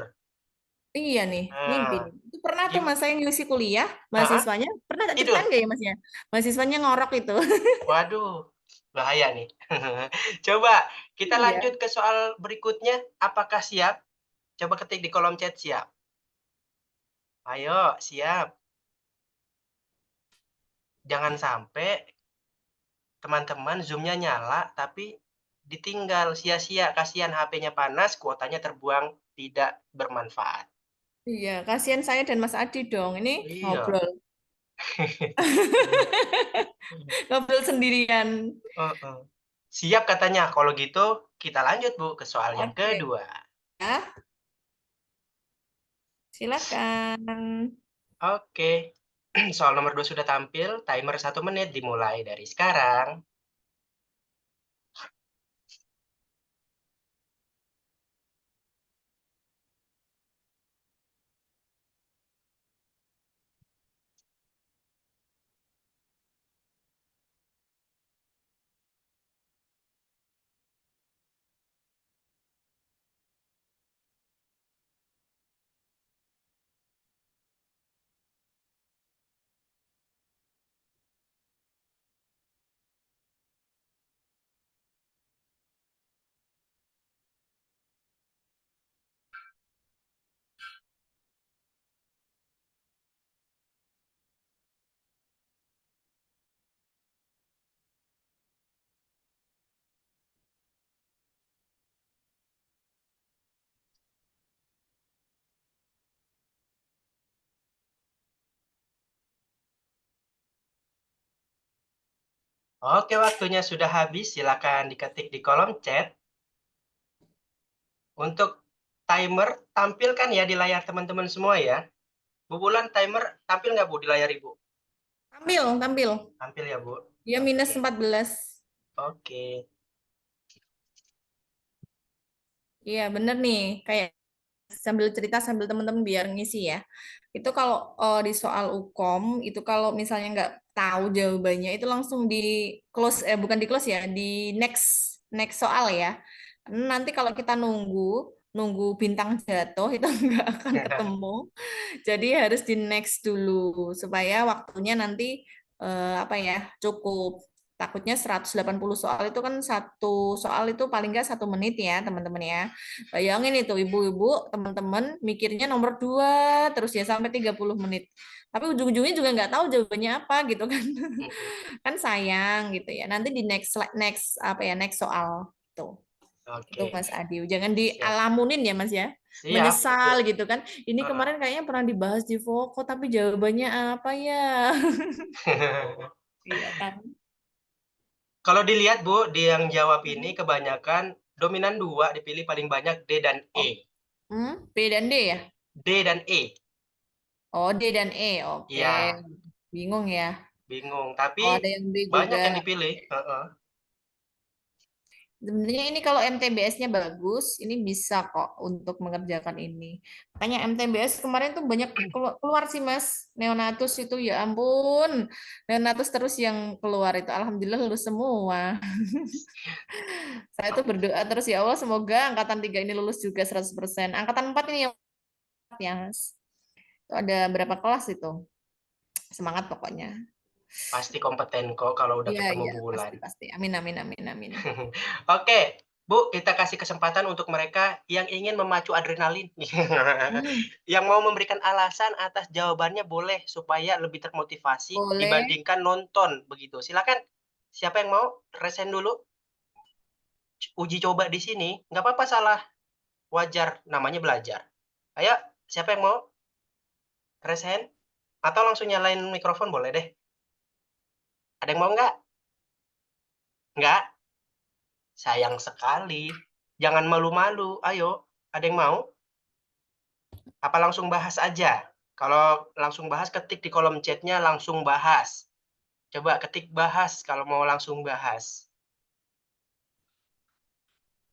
Iya nih, mimpi Nah, nih. Itu pernah tuh gim mas saya ngisi kuliah, heeh, mahasiswanya, pernah tak ceritain tidur? nggak ya masnya? Mahasiswanya ngorok itu. Waduh, bahaya nih. Coba kita Iya. lanjut ke soal berikutnya. Apakah siap? Coba ketik di kolom chat, siap. Ayo, siap. Jangan sampai teman-teman Zoom-nya nyala, tapi ditinggal sia-sia. Kasihan HP-nya panas, kuotanya terbuang, tidak bermanfaat. Iya, kasihan saya dan Mas Adi dong. Ini Iya. ngobrol. Ngobrol sendirian. Heeh. Siap katanya. Kalau gitu kita lanjut, Bu, ke soal yang Oke. kedua. Ya, silakan. Oke. Soal nomor 2 sudah tampil, timer 1 menit dimulai dari sekarang. Oke, waktunya sudah habis. Silakan diketik di kolom chat. Untuk timer, tampilkan ya di layar teman-teman semua ya. Bu Bulan, timer tampil nggak Bu di layar Ibu? Tampil, tampil. Tampil ya Bu? Dia minus Oke. 14. Oke. Iya, bener nih. Kayak sambil cerita sambil teman-teman biar ngisi ya. Itu kalau di soal UKOM itu kalau misalnya nggak tahu jawabannya itu langsung di close bukan di close ya, di next next soal ya. Nanti kalau kita nunggu nunggu bintang jatuh itu nggak akan ketemu. Jadi harus di next dulu supaya waktunya nanti apa ya cukup. Takutnya 180 soal itu kan satu soal itu paling nggak 1 menit ya teman-teman ya. Bayangin itu ibu-ibu teman-teman mikirnya nomor 2 terus ya sampai 30 menit. Tapi ujung-ujungnya juga nggak tahu jawabannya apa gitu kan. Mhm. Kan sayang gitu ya. Nanti di next next apa ya next soal tuh. Itu Oke, Mas Adi. Jangan siap. dialamunin ya Mas ya. Siap, Menyesal betul. gitu kan. Ini Heeh. kemarin kayaknya pernah dibahas di Voko tapi jawabannya apa ya? Iya kan. Kalau dilihat Bu, di yang jawab ini Hmm. kebanyakan dominan 2 dipilih paling banyak D dan Oh, E. B dan D ya? D dan E. Oh, D dan E. Oke. Iya, Bingung ya. bingung. Oh, Tapi ada yang B banyak juga. yang dipilih. Heeh. Sebenarnya ini kalau MTBS-nya bagus, ini bisa kok untuk mengerjakan ini. Makanya MTBS kemarin tuh banyak keluar sih Mas. Neonatus itu ya ampun. Neonatus terus yang keluar itu. Alhamdulillah lulus semua. Saya tuh berdoa terus ya Allah semoga angkatan 3 ini lulus juga 100%. Angkatan 4 ini yang ya Mas. Itu ada berapa kelas itu? Semangat pokoknya. Pasti kompeten kok kalau udah Iya, ketemu iya, Bu Wulan. pasti pasti. Amin amin amin amin. Oke, Bu, kita kasih kesempatan untuk mereka yang ingin memacu adrenalin. Yang mau memberikan alasan atas jawabannya boleh, supaya lebih termotivasi Boleh. dibandingkan nonton, begitu. Silakan, siapa yang mau resign dulu? Uji coba di sini, nggak apa-apa salah, wajar, namanya belajar. Ayo, siapa yang mau resign? Atau langsung nyalain mikrofon boleh deh. Ada yang mau nggak? Nggak? Sayang sekali. Jangan malu-malu, ayo. Ada yang mau? Apa langsung bahas aja? Kalau langsung bahas, ketik di kolom chat-nya langsung bahas. Coba ketik bahas kalau mau langsung bahas.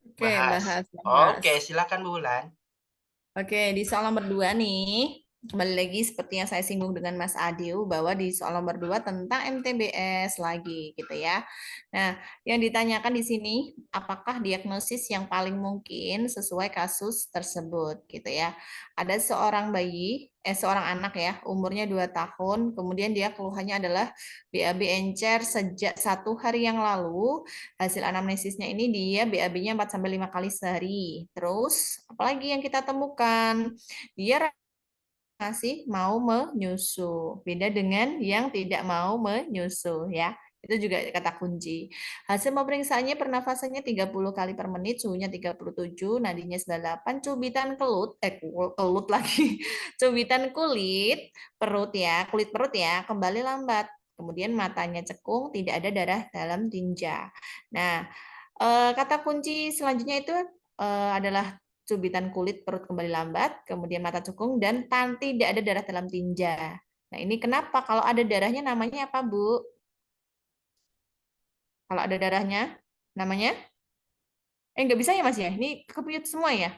Oke, Bahas. bahas. Bahas. Oke, silakan Bu Wulan. Oke, di soal nomor 2 nih, kembali lagi seperti yang saya singgung dengan Mas Adiu, bahwa di soal nomor 2 tentang MTBS lagi, gitu ya. Nah, yang ditanyakan di sini, apakah diagnosis yang paling mungkin sesuai kasus tersebut, gitu ya. Ada seorang anak ya, umurnya 2 tahun, kemudian dia keluhannya adalah BAB encer sejak 1 hari yang lalu. Hasil anamnesisnya ini dia BAB-nya 4-5 kali sehari. Terus, apalagi yang kita temukan? Dia masih mau menyusu. Beda dengan yang tidak mau menyusu ya. Itu juga kata kunci. Hasil pemeriksaannya pernafasannya 30 kali per menit, suhunya 37, nadinya 98, cubitan kelut lagi. Cubitan kulit perut ya, kembali lambat. Kemudian matanya cekung, tidak ada darah dalam tinja. Nah, kata kunci selanjutnya itu adalah cubitan kulit perut kembali lambat, kemudian mata cekung, dan tidak ada darah dalam tinja. Nah, ini kenapa? Kalau ada darahnya namanya apa, Bu? Kalau ada darahnya, namanya? Nggak bisa ya, Mas ya? Ini kepuyut semua ya?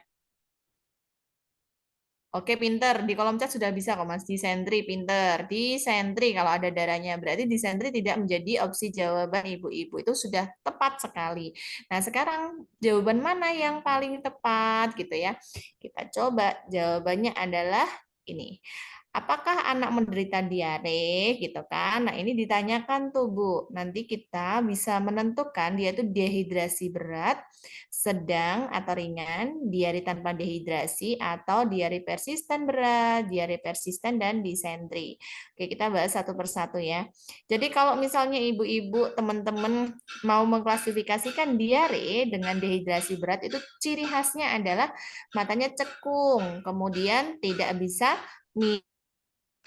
Oke, pinter. Di kolom chat sudah bisa kok, Mas. Disentri, pinter. Disentri kalau ada darahnya. Berarti disentri tidak menjadi opsi jawaban ibu-ibu. Itu sudah tepat sekali. Nah, sekarang jawaban mana yang paling tepat gitu ya? Kita coba. Jawabannya adalah ini. Apakah anak menderita diare gitu kan? Nah, ini ditanyakan tuh, Bu. Nanti kita bisa menentukan dia itu dehidrasi berat, sedang atau ringan, diare tanpa dehidrasi, atau diare persisten berat, diare persisten, dan disentri. Oke, kita bahas satu persatu ya. Jadi kalau misalnya ibu-ibu, teman-teman mau mengklasifikasikan diare dengan dehidrasi berat, itu ciri khasnya adalah matanya cekung, kemudian tidak bisa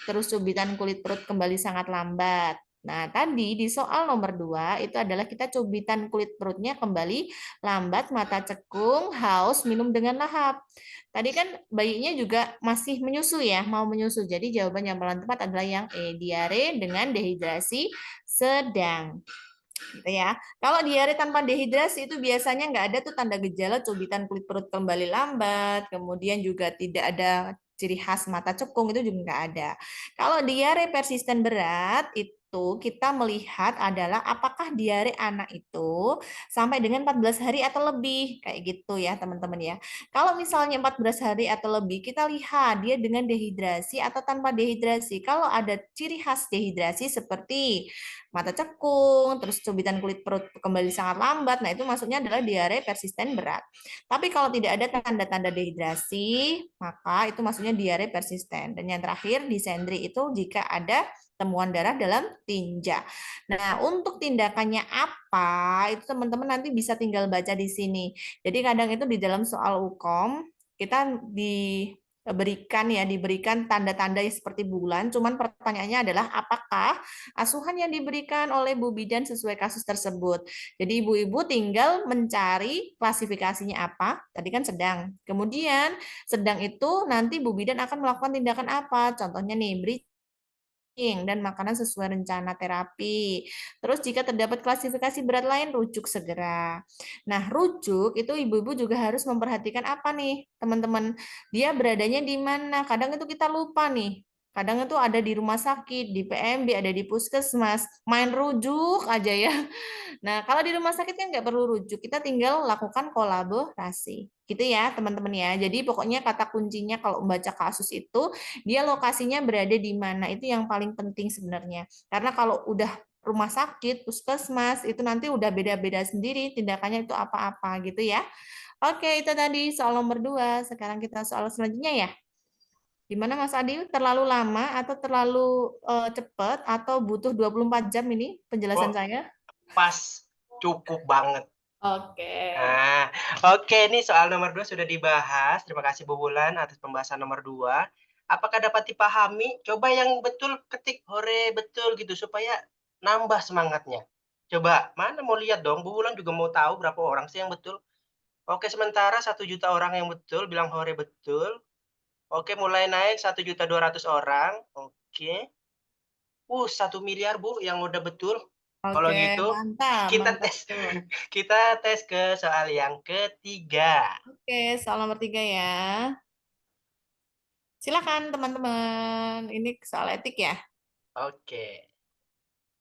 terus cubitan kulit perut kembali sangat lambat. Nah, tadi di soal nomor 2 itu adalah kita cubitan kulit perutnya kembali lambat, mata cekung, haus, minum dengan lahap. Tadi kan bayinya juga masih menyusu ya, mau menyusu. Jadi jawaban yang paling tepat adalah yang E, diare dengan dehidrasi sedang. Gitu ya. Kalau diare tanpa dehidrasi itu biasanya nggak ada tuh tanda gejala cubitan kulit perut kembali lambat, kemudian juga tidak ada ciri khas mata cekung, itu juga nggak ada. Kalau diare persisten berat itu kita melihat adalah apakah diare anak itu sampai dengan 14 hari atau lebih, kayak gitu ya teman-teman ya. Kalau misalnya 14 hari atau lebih, kita lihat dia dengan dehidrasi atau tanpa dehidrasi. Kalau ada ciri khas dehidrasi seperti mata cekung, terus cubitan kulit perut kembali sangat lambat. Nah, itu maksudnya adalah diare persisten berat. Tapi kalau tidak ada tanda-tanda dehidrasi, maka itu maksudnya diare persisten. Dan yang terakhir, disentri itu jika ada temuan darah dalam tinja. Nah, untuk tindakannya apa? Itu teman-teman nanti bisa tinggal baca di sini. Jadi kadang itu di dalam soal UKOM, kita diberikan tanda-tanda seperti bulan, cuman pertanyaannya adalah apakah asuhan yang diberikan oleh Bu Bidan sesuai kasus tersebut. Jadi ibu-ibu tinggal mencari klasifikasinya apa, tadi kan sedang. Kemudian sedang itu nanti Bu Bidan akan melakukan tindakan apa, contohnya nih, beri dan makanan sesuai rencana terapi. Terus jika terdapat klasifikasi berat lain, rujuk segera. Nah, rujuk itu ibu-ibu juga harus memperhatikan apa nih, teman-teman. Dia beradanya di mana? Kadang itu kita lupa nih. Kadang itu ada di rumah sakit, di PMB, ada di puskesmas. Main rujuk aja ya. Nah, kalau di rumah sakit kan nggak perlu rujuk, kita tinggal lakukan kolaborasi. Gitu ya, teman-teman ya. Jadi pokoknya kata kuncinya kalau membaca kasus itu, dia lokasinya berada di mana. Itu yang paling penting sebenarnya. Karena kalau udah rumah sakit, puskesmas, itu nanti udah beda-beda sendiri tindakannya itu apa-apa gitu ya. Oke, itu tadi soal nomor 2. Sekarang kita soal selanjutnya ya. Gimana Mas Adi? Terlalu lama atau terlalu cepat atau butuh 24 jam ini penjelasan Oh, saya? pas, cukup banget. Oke. Nah, oke, ini soal nomor 2 sudah dibahas. Terima kasih Bu Wulan atas pembahasan nomor 2. Apakah dapat dipahami? Coba yang betul ketik hore betul gitu supaya nambah semangatnya. Coba, mana mau lihat dong, Bu Wulan juga mau tahu berapa orang sih yang betul. Oke, sementara 1 juta orang yang betul bilang hore betul. Oke, mulai naik 1.200.000 orang. Oke. 1 miliar Bu yang udah betul. Kalau Oke, gitu mantap, kita mantap tes tuh. kita tes ke soal yang ketiga. Oke, soal nomor 3 ya. Silakan teman-teman. Ini soal etik ya. Oke,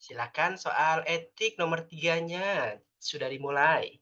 silakan soal etik nomor 3-nya. Sudah dimulai.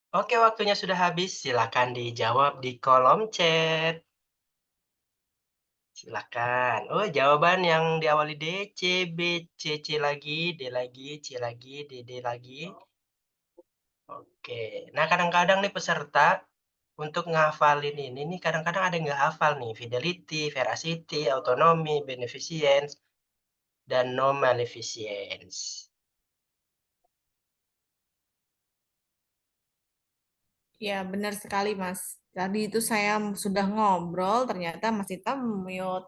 Oke, waktunya sudah habis. Silakan dijawab di kolom chat. Silakan. Oh, jawaban yang diawali D, C, B, C lagi, D lagi, C lagi, D lagi. Oke. Nah, kadang-kadang nih peserta untuk ngafalin ini nih kadang-kadang ada yang nggak hafal nih, fidelity, veracity, autonomy, beneficence, dan non maleficence. Ya, benar sekali, Mas. Tadi itu saya sudah ngobrol, ternyata Mas Ita mute.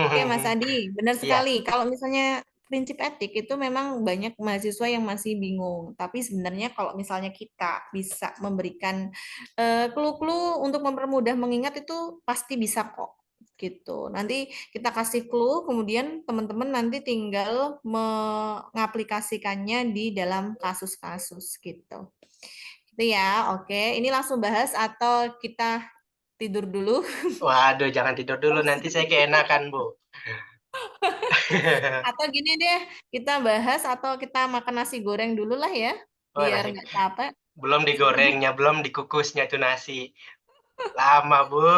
Oke, Mas Adi, benar Iya, sekali. Kalau misalnya prinsip etik itu memang banyak mahasiswa yang masih bingung. Tapi sebenarnya kalau misalnya kita bisa memberikan clue-clue untuk mempermudah mengingat itu pasti bisa kok. Gitu. Nanti kita kasih clue, kemudian teman-teman nanti tinggal mengaplikasikannya di dalam kasus-kasus gitu. Itu ya, oke. Ini langsung bahas atau kita tidur dulu? waduh jangan tidur dulu, nanti saya keenakan, Bu. Atau gini deh, kita bahas atau kita makan nasi goreng dulu lah ya, Oh, biar nasi nggak capek. belum digorengnya, belum dikukusnya tuh nasi. Lama, Bu. Iya,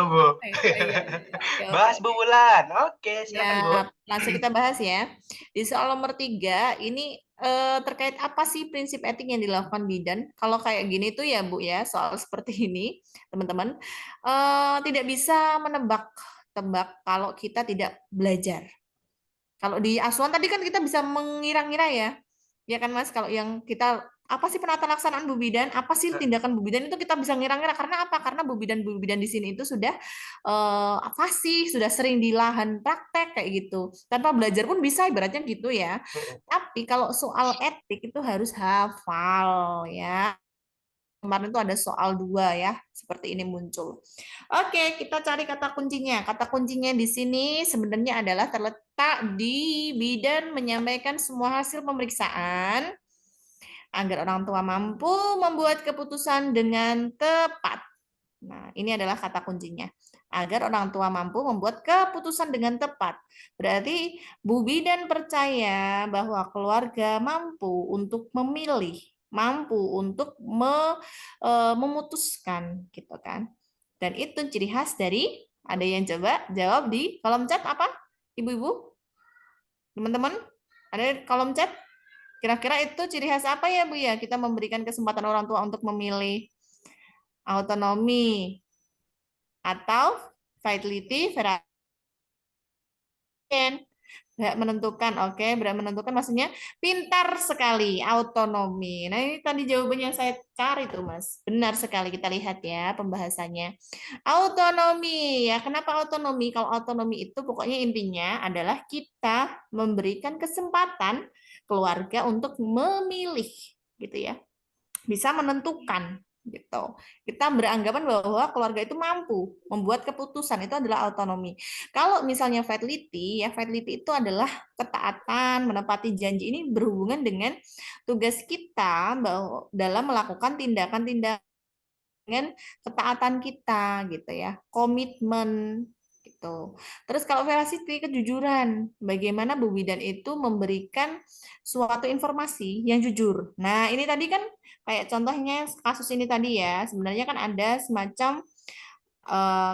iya, iya. Oke, oke, Bahas, Bu oke. Wulan. Oke, Ya, silakan, Bu. langsung kita bahas ya. Di soal nomor 3, ini terkait apa sih prinsip etik yang dilakukan bidan? Kalau kayak gini tuh ya Bu ya, soal seperti ini, teman-teman, tidak bisa menebak-tebak kalau kita tidak belajar. Kalau di asuhan tadi kan kita bisa mengira-ngira ya. Ya kan Mas, kalau yang kita apa sih penata laksanaan Bu Bidan? Apa sih tindakan Bu Bidan itu kita bisa ngira-ngira karena apa? Karena Bu Bidan di sini itu sudah fasih, sudah sering di lahan praktek kayak gitu. Tanpa belajar pun bisa ibaratnya gitu ya. Tapi kalau soal etik itu harus hafal ya. Kemarin itu ada soal 2 ya, seperti ini muncul. Oke, kita cari kata kuncinya. Kata kuncinya di sini sebenarnya adalah terletak di bidan menyampaikan semua hasil pemeriksaan agar orang tua mampu membuat keputusan dengan tepat. Nah, ini adalah kata kuncinya. Agar orang tua mampu membuat keputusan dengan tepat. Berarti Bu Bidan percaya bahwa keluarga mampu untuk memilih, mampu untuk memutuskan gitu kan. Dan itu ciri khas dari, ada yang coba jawab di kolom chat apa? Ibu-ibu, teman-teman, ada di kolom chat? Kira-kira itu ciri khas apa ya Bu ya? Kita memberikan kesempatan orang tua untuk memilih autonomi atau vitality, veracity. Berhak menentukan, oke. Berhak menentukan maksudnya pintar sekali, autonomi. Nah, ini tadi jawabannya yang saya cari tuh, Mas. Benar sekali, kita lihat ya pembahasannya. Autonomi, ya kenapa autonomi? Kalau autonomi itu pokoknya intinya adalah kita memberikan kesempatan keluarga untuk memilih, gitu ya. Bisa menentukan gitu. Kita beranggapan bahwa keluarga itu mampu membuat keputusan, itu adalah autonomi. Kalau misalnya fidelity, ya fidelity itu adalah ketaatan, menepati janji. Ini berhubungan dengan tugas kita bahwa dalam melakukan tindakan-tindakan dengan ketaatan kita gitu ya, komitmen gitu. Terus kalau veracity, kejujuran, bagaimana Bu Bidan itu memberikan suatu informasi yang jujur. Nah, ini tadi kan kayak contohnya kasus ini tadi ya, sebenarnya kan ada semacam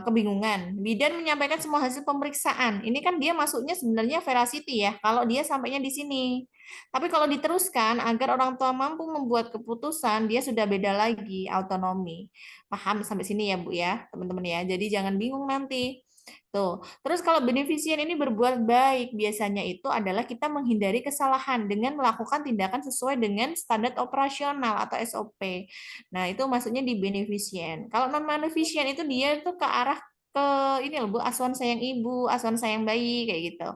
kebingungan. Bidan menyampaikan semua hasil pemeriksaan. Ini kan dia masuknya sebenarnya veracity ya, kalau dia sampainya di sini. Tapi kalau diteruskan agar orang tua mampu membuat keputusan, dia sudah beda lagi, autonomi. Paham sampai sini ya, Bu ya, teman-teman ya. Jadi jangan bingung nanti. Tuh. Terus kalau beneficient ini berbuat baik, biasanya itu adalah kita menghindari kesalahan dengan melakukan tindakan sesuai dengan standar operasional atau SOP. Nah, itu maksudnya di beneficient. Kalau non beneficient itu dia itu ke arah ke ini loh Bu, asuhan sayang ibu, asuhan sayang bayi kayak gitu.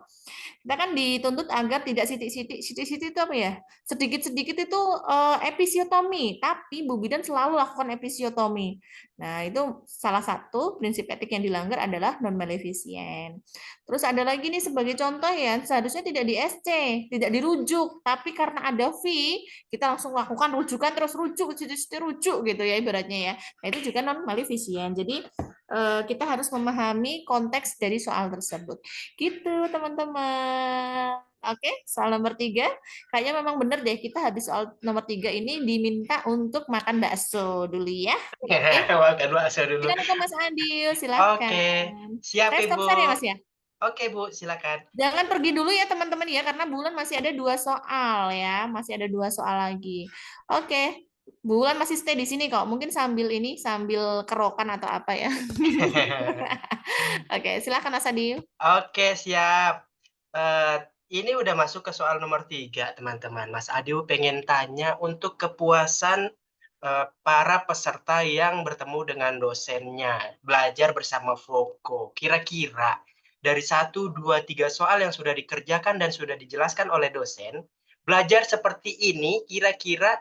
Kita kan dituntut agar tidak sidik-sidik itu apa ya? Sedikit-sedikit itu episiotomi, tapi Bu Bidan selalu lakukan episiotomi. Nah, itu salah satu prinsip etik yang dilanggar adalah non maleficent. Terus ada lagi nih sebagai contoh ya, seharusnya tidak di SC, tidak dirujuk, tapi karena ada fee, kita langsung lakukan rujukan terus rujuk, rujuk gitu ya ibaratnya ya. Nah, itu juga non maleficent. Jadi kita harus memahami konteks dari soal tersebut. Gitu, teman-teman. Oke, soal nomor 3. Kayaknya memang benar deh, kita habis soal nomor 3 ini diminta untuk makan bakso dulu ya. Oke. Makan bakso dulu. Silakan ke Mas Adil, silakan. Oke, siap Saya stop Ibu. share ya, Mas ya. Oke Bu, silakan. Jangan pergi dulu ya, teman-teman ya, karena bulan masih ada 2 soal ya. Masih ada 2 soal lagi. Oke. Bulan masih stay di sini kok. Mungkin sambil ini, sambil kerokan atau apa ya. Oke, silakan Mas Adil. Oke, siap. Ini udah masuk ke soal nomor 3, teman-teman. Mas Adi pengen tanya untuk kepuasan para peserta yang bertemu dengan dosennya, belajar bersama Foko. Kira-kira dari 1, 2, 3 soal yang sudah dikerjakan dan sudah dijelaskan oleh dosen, belajar seperti ini kira-kira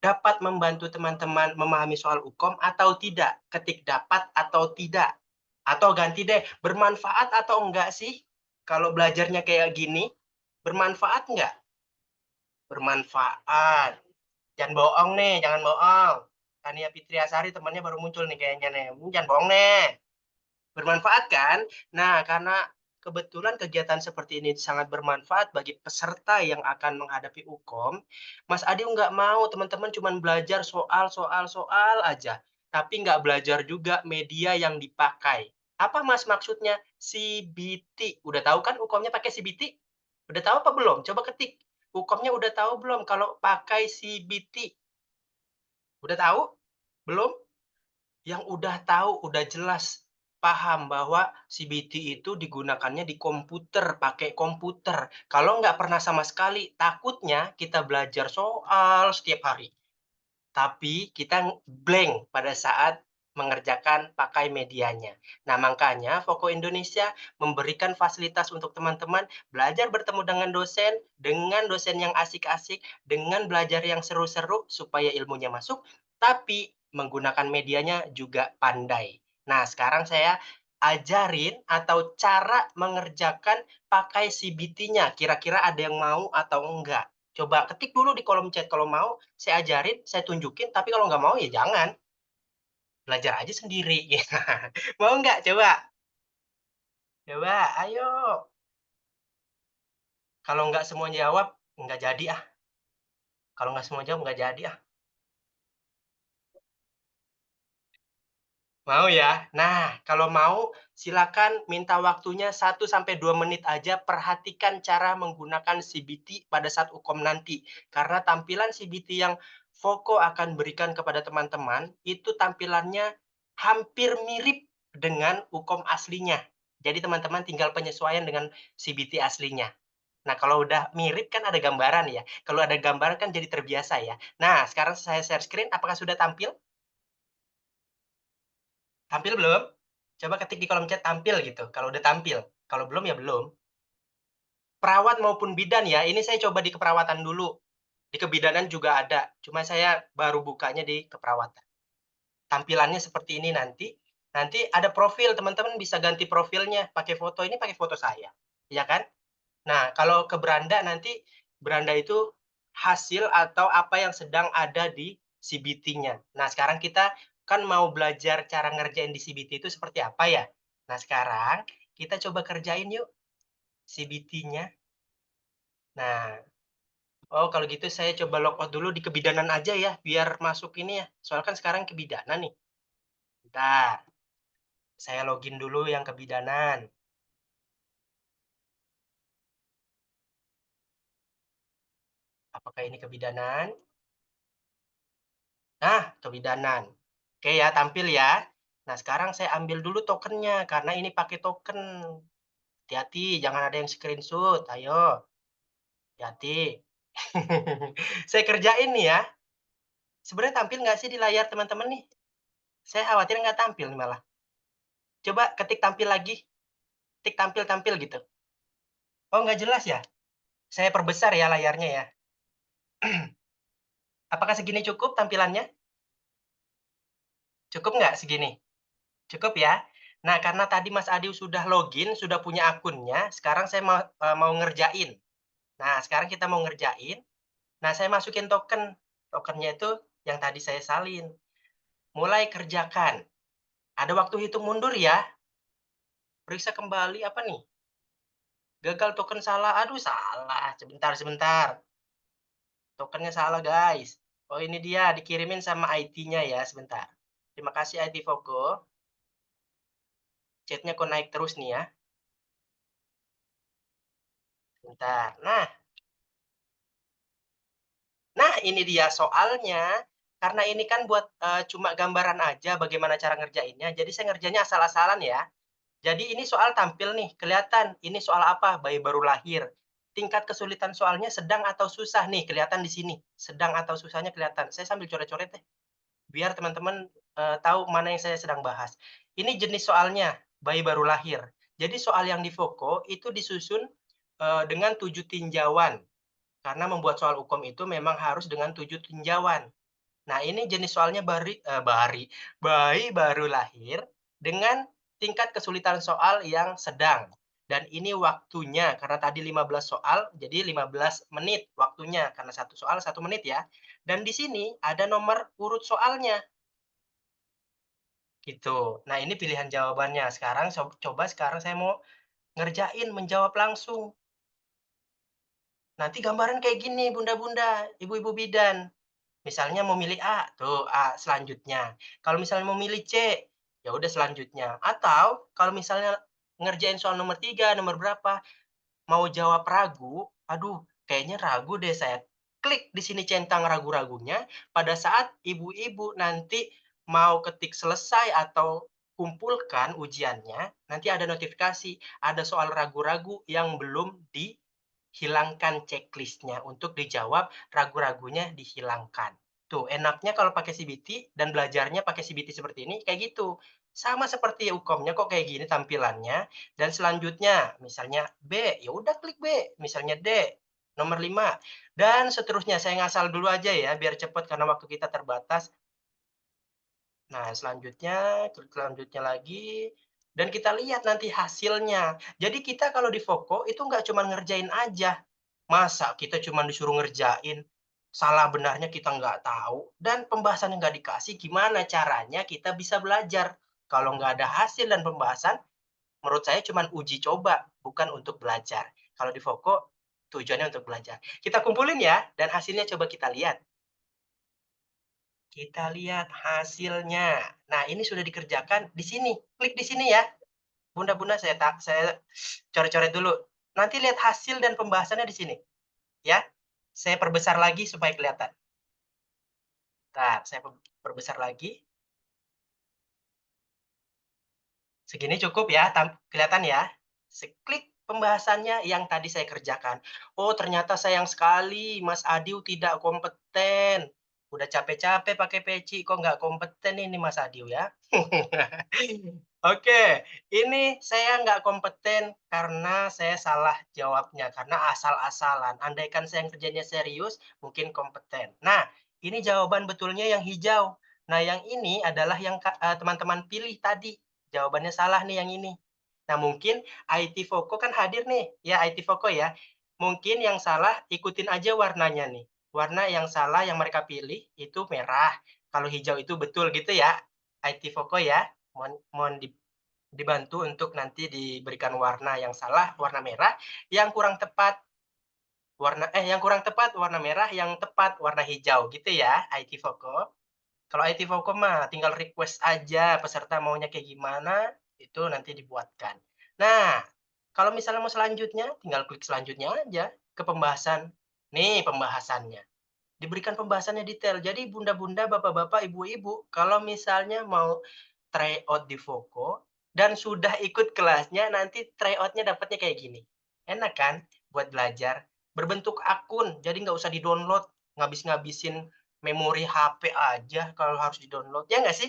dapat membantu teman-teman memahami soal hukum atau tidak? Ketik dapat atau tidak? Atau ganti deh, bermanfaat atau enggak sih? Kalau belajarnya kayak gini, bermanfaat enggak? Bermanfaat. Jangan bohong nih, jangan bohong. Tania Fitriasari temannya baru muncul nih kayaknya nih. Jangan bohong nih. Bermanfaat kan? Nah, karena kebetulan kegiatan seperti ini sangat bermanfaat bagi peserta yang akan menghadapi hukum, Mas Adi nggak mau teman-teman cuma belajar soal aja, tapi nggak belajar juga media yang dipakai. Apa Mas maksudnya? CBT. Udah tahu kan hukumnya pakai CBT? Udah tahu apa belum? Coba ketik. Hukumnya udah tahu belum kalau pakai CBT? Udah tahu? Belum? Yang udah tahu, udah jelas, paham bahwa CBT itu digunakannya di komputer, pakai komputer. Kalau nggak pernah sama sekali, takutnya kita belajar soal setiap hari. Tapi kita blank pada saat mengerjakan pakai medianya. Nah, makanya Foko Indonesia memberikan fasilitas untuk teman-teman belajar bertemu dengan dosen yang asik-asik, dengan belajar yang seru-seru supaya ilmunya masuk, tapi menggunakan medianya juga pandai. Nah, sekarang saya ajarin atau cara mengerjakan pakai CBT-nya. Kira-kira ada yang mau atau enggak? Coba ketik dulu di kolom chat kalau mau, saya ajarin, saya tunjukin, tapi kalau nggak mau ya jangan. Belajar aja sendiri. Mau nggak coba? Coba, ayo. Kalau nggak semua jawab, nggak jadi ah. Kalau nggak semua jawab, nggak jadi ah. Mau ya? Nah, kalau mau silakan minta waktunya 1-2 menit aja, perhatikan cara menggunakan CBT pada saat hukum nanti. Karena tampilan CBT yang Foko akan berikan kepada teman-teman, itu tampilannya hampir mirip dengan hukum aslinya. Jadi teman-teman tinggal penyesuaian dengan CBT aslinya. Nah, kalau udah mirip kan ada gambaran ya. Kalau ada gambaran kan jadi terbiasa ya. Nah, sekarang saya share screen, apakah sudah tampil? Tampil belum? Coba ketik di kolom chat tampil gitu, kalau udah tampil. Kalau belum ya belum. Perawat maupun bidan ya, ini saya coba di keperawatan dulu. Di kebidanan juga ada, cuma saya baru bukanya di keperawatan. Tampilannya seperti ini nanti. Nanti ada profil, teman-teman bisa ganti profilnya, pakai foto, ini pakai foto saya, ya kan? Nah, kalau ke beranda nanti, beranda itu hasil atau apa yang sedang ada di CBT-nya. Nah, sekarang kita kan mau belajar cara ngerjain di CBT itu seperti apa ya. Nah, sekarang kita coba kerjain yuk CBT-nya. Nah, oh kalau gitu saya coba logout dulu di kebidanan aja ya, biar masuk ini ya. Soalnya kan sekarang kebidanan nih. Bentar, saya login dulu yang kebidanan. Apakah ini kebidanan? Nah, kebidanan. Oke ya, tampil ya. Nah, sekarang saya ambil dulu tokennya, karena ini pakai token. Hati-hati, jangan ada yang screenshot. Ayo, hati-hati. Saya kerjain nih ya. Sebenarnya tampil nggak sih di layar teman-teman nih? Saya khawatir nggak tampil nih malah. Coba ketik tampil lagi. Ketik tampil-tampil gitu. Oh, nggak jelas ya? Saya perbesar ya layarnya ya. Apakah segini cukup tampilannya? Cukup nggak segini? Cukup ya? Nah, karena tadi Mas Adi sudah login, sudah punya akunnya, sekarang saya mau ngerjain. Nah, sekarang kita mau ngerjain. Nah, saya masukin token. Tokennya itu yang tadi saya salin. Mulai kerjakan. Ada waktu hitung mundur ya. Periksa kembali apa nih? Gagal token salah. Aduh, salah. Sebentar, sebentar. Tokennya salah, guys. Oh, ini dia. Dikirimin sama IT-nya ya. Sebentar. Terima kasih IT Vogo. Chatnya kok naik terus nih ya. Sebentar. Nah, ini dia soalnya. Karena ini kan buat cuma gambaran aja bagaimana cara ngerjainnya. Jadi saya ngerjainnya asal-asalan ya. Jadi ini soal tampil nih, kelihatan. Ini soal apa? Bayi baru lahir. Tingkat kesulitan soalnya sedang atau susah nih, kelihatan di sini. Sedang atau susahnya kelihatan. Saya sambil coret-coret deh, biar teman-teman tahu mana yang saya sedang bahas. Ini jenis soalnya, bayi baru lahir. Jadi soal yang di Voko itu disusun dengan 7 tinjauan. Karena membuat soal hukum itu memang harus dengan 7 tinjauan. Nah, ini jenis soalnya bayi baru lahir dengan tingkat kesulitan soal yang sedang. Dan ini waktunya, karena tadi 15 soal, jadi 15 menit waktunya, karena satu soal 1 menit ya. Dan di sini ada nomor urut soalnya, gitu. Nah, ini pilihan jawabannya. Sekarang coba sekarang saya mau ngerjain menjawab langsung. Nanti gambaran kayak gini, bunda-bunda, ibu-ibu bidan. Misalnya mau milih A, tuh A selanjutnya. Kalau misalnya mau milih C, ya udah selanjutnya. Atau kalau misalnya ngerjain soal nomor 3, nomor berapa, mau jawab ragu, aduh kayaknya ragu deh saya. Klik di sini centang ragu-ragunya, pada saat ibu-ibu nanti mau ketik selesai atau kumpulkan ujiannya, nanti ada notifikasi, ada soal ragu-ragu yang belum dihilangkan checklist-nya untuk dijawab, ragu-ragunya dihilangkan. Tuh, enaknya kalau pakai CBT dan belajarnya pakai CBT seperti ini, kayak gitu. Sama seperti UKOM-nya kok kayak gini tampilannya. Dan selanjutnya, misalnya B, ya udah klik B. Misalnya D, nomor 5. Dan seterusnya, saya ngasal dulu aja ya, biar cepat karena waktu kita terbatas. Nah, selanjutnya, klik selanjutnya lagi, dan kita lihat nanti hasilnya. Jadi kita kalau di Voko itu nggak cuma ngerjain aja. Masa kita cuma disuruh ngerjain, salah benarnya kita nggak tahu, dan pembahasannya nggak dikasih, gimana caranya kita bisa belajar? Kalau nggak ada hasil dan pembahasan, menurut saya cuma uji coba, bukan untuk belajar. Kalau di Voko, tujuannya untuk belajar. Kita kumpulin ya, dan hasilnya coba kita lihat. Kita lihat hasilnya. Nah, ini sudah dikerjakan di sini. Klik di sini ya. Bunda-bunda saya coret-coret dulu. Nanti lihat hasil dan pembahasannya di sini. Ya. Saya perbesar lagi supaya kelihatan. Nah, saya perbesar lagi. Segini cukup ya, kelihatan ya. Klik pembahasannya yang tadi saya kerjakan. Oh, ternyata sayang sekali Mas Adiu tidak kompeten. Udah capek-capek pakai peci, kok nggak kompeten ini Mas Adiu ya. Oke, ini saya nggak kompeten karena saya salah jawabnya, karena asal-asalan. Andaikan saya kerjanya serius, mungkin kompeten. Nah, ini jawaban betulnya yang hijau. Nah, yang ini adalah yang teman-teman pilih tadi. Jawabannya salah nih yang ini. Nah, mungkin IT Foko kan hadir nih, ya IT Foko ya. Mungkin yang salah ikutin aja warnanya nih. Warna yang salah yang mereka pilih itu merah. Kalau hijau itu betul gitu ya, IT Foko ya. Mohon dibantu untuk nanti diberikan warna yang salah, warna merah, yang kurang tepat yang kurang tepat warna merah, yang tepat warna hijau gitu ya, IT Foko. Kalau IT Foko mah tinggal request aja peserta maunya kayak gimana, itu nanti dibuatkan. Nah, kalau misalnya mau selanjutnya, tinggal klik selanjutnya aja ke pembahasan. Nih pembahasannya. Diberikan pembahasannya detail. Jadi bunda-bunda, bapak-bapak, ibu-ibu, kalau misalnya mau tryout di Foko dan sudah ikut kelasnya, nanti tryout-nya dapatnya kayak gini. Enak kan buat belajar? Berbentuk akun, jadi nggak usah di-download, ngabis-ngabisin memori HP aja kalau harus di-download, ya nggak sih?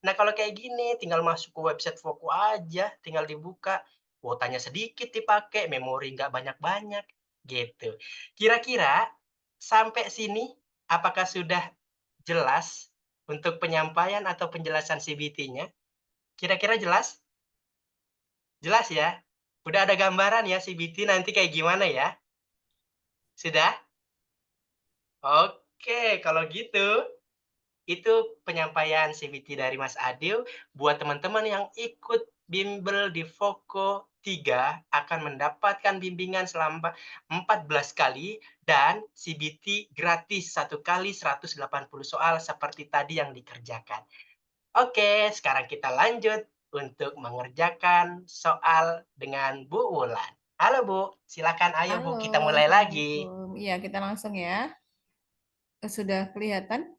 Nah, kalau kayak gini, tinggal masuk ke website Foko aja, tinggal dibuka, kuotanya sedikit dipakai, memori nggak banyak-banyak, gitu. Kira-kira sampai sini, apakah sudah jelas untuk penyampaian atau penjelasan CBT-nya? Kira-kira jelas? Jelas ya? Udah ada gambaran ya CBT nanti kayak gimana ya? Sudah? Oke, kalau gitu, itu penyampaian CBT dari Mas Adil. Buat teman-teman yang ikut bimbel di Foko 3 akan mendapatkan bimbingan selama 14 kali dan CBT gratis 1 kali 180 soal seperti tadi yang dikerjakan. Oke, sekarang kita lanjut untuk mengerjakan soal dengan Bu Wulan. Halo Bu, silakan ayo Bu, Halo, kita mulai lagi. Assalamualaikum. Iya, kita langsung ya. Sudah kelihatan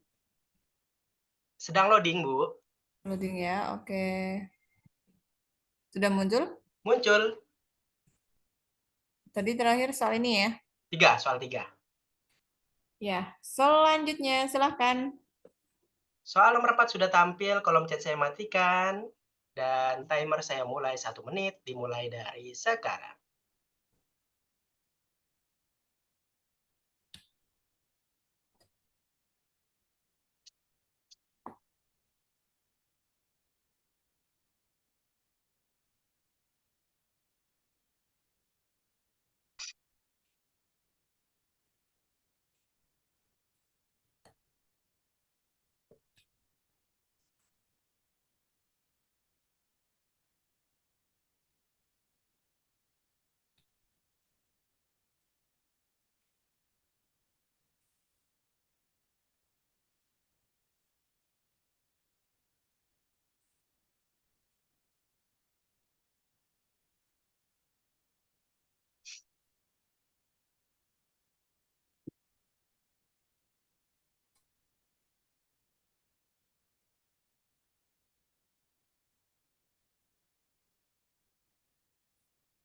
Sedang loading Bu. loading ya? Oke. Sudah muncul? Muncul. Tadi terakhir soal ini ya? 3, soal 3. Ya, selanjutnya silahkan. Soal nomor 4 sudah tampil, kolom chat saya matikan. Dan timer saya mulai 1 menit, dimulai dari sekarang.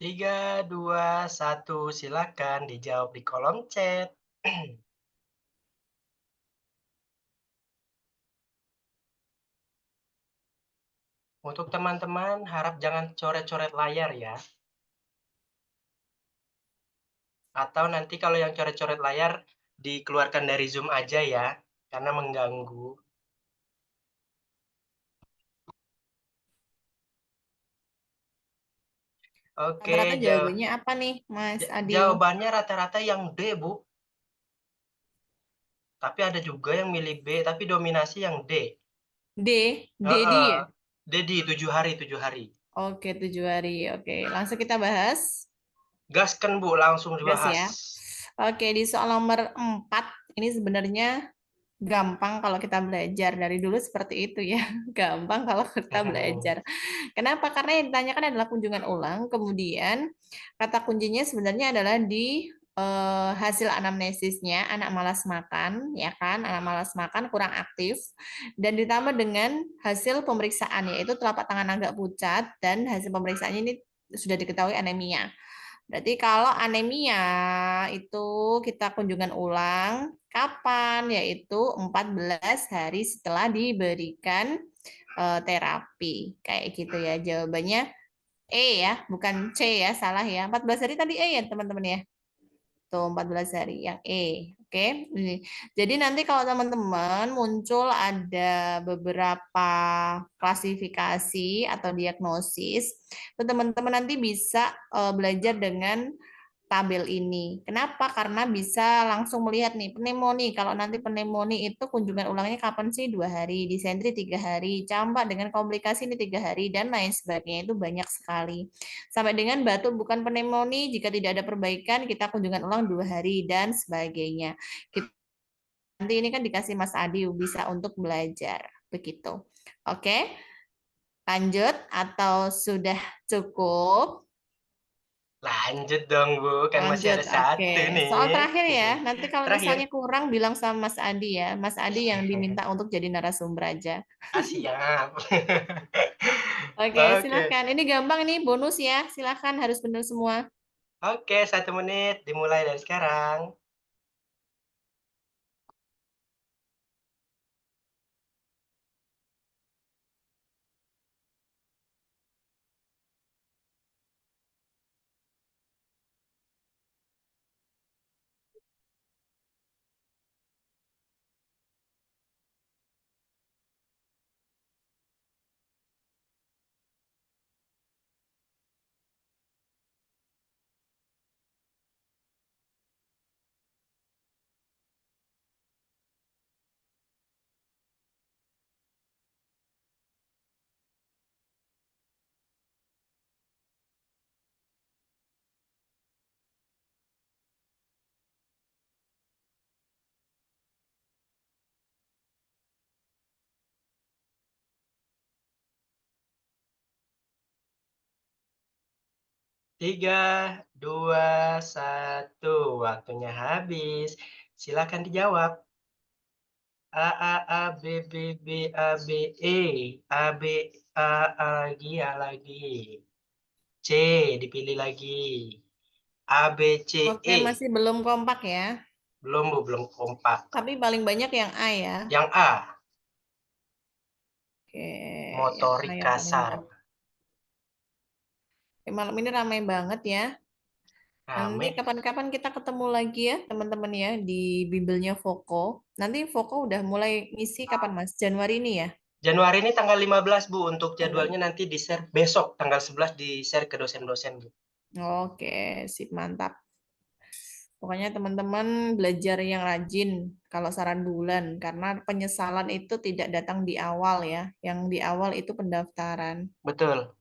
Tiga, dua, satu, silakan dijawab di kolom chat. Untuk teman-teman, harap jangan coret-coret layar ya. Atau nanti kalau yang coret-coret layar, dikeluarkan dari Zoom aja ya, karena mengganggu. Oke, Rata-rata jawabannya apa nih, Mas Adil? jawabannya rata-rata yang D, Bu. Tapi ada juga yang milih B, tapi dominasi yang D. D, Dedi Heeh. ya? Dedi, 7 hari, 7 hari. Oke, 7 hari. Oke, langsung kita bahas. Gaskan, Bu, langsung Gas dibahas. ya. Oke, di soal nomor 4, ini sebenarnya gampang kalau kita belajar. Dari dulu seperti itu ya. Gampang kalau kita belajar. Kenapa? Karena yang ditanyakan adalah kunjungan ulang. Kemudian kata kuncinya sebenarnya adalah di hasil anamnesisnya, anak malas makan, ya kan? Anak malas makan, kurang aktif. Dan ditambah dengan hasil pemeriksaan, yaitu telapak tangan agak pucat, dan hasil pemeriksaannya ini sudah diketahui anemia. Berarti kalau anemia itu kita kunjungan ulang kapan? Yaitu 14 hari setelah diberikan terapi. Kayak gitu ya. Jawabannya E ya, bukan C ya, salah ya. 14 hari tadi E ya, teman-teman ya. Tuh, 14 hari yang E. Oke. Ini. Jadi nanti kalau teman-teman muncul ada beberapa klasifikasi atau diagnosis, teman-teman nanti bisa belajar dengan tabel ini. Kenapa? Karena bisa langsung melihat nih pneumonia. Kalau nanti pneumonia itu kunjungan ulangnya kapan sih? 2 hari, disentri 3 hari, campak dengan komplikasi ini 3 hari dan lain sebagainya itu banyak sekali. Sampai dengan batuk bukan pneumonia, jika tidak ada perbaikan kita kunjungan ulang 2 hari dan sebagainya. Nanti ini kan dikasih Mas Adi bisa untuk belajar begitu. Oke, lanjut atau sudah cukup? Lanjut dong, Bu. Kan masih Lanjut, ada oke. satu Soal nih. terakhir ya, nanti kalau Terakhir. misalnya kurang bilang sama Mas Adi ya. Mas Adi yang diminta untuk jadi narasumber aja. Siap. Oke, Oke. silakan. Ini gampang nih, bonus ya. Silakan harus benar semua. Oke, 1 menit dimulai dari sekarang. 3, 2, 1. Waktunya habis. Silakan dijawab. A, A, A, B, B, B, A, B, E. A, B, A lagi, A lagi. C, dipilih lagi. A, B, C, Oke, E. masih belum kompak ya. Belum, Bu, belum kompak. Tapi paling banyak yang A ya. Yang A, Oke, yang A motorik yang paling kasar. banyak. Oke, malam ini ramai banget ya. Nanti Rame. kapan-kapan kita ketemu lagi ya, teman-teman ya, di bimbelnya Voko. Nanti Voko udah mulai ngisi kapan, Mas? Januari ini ya? Januari ini tanggal 15, Bu. Untuk Tanggal. jadwalnya nanti di-share besok, tanggal 11 di-share ke dosen-dosen, Bu. Oke, sip, mantap. Pokoknya teman-teman belajar yang rajin kalau saran bulan, karena penyesalan itu tidak datang di awal ya. Yang di awal itu pendaftaran. Betul.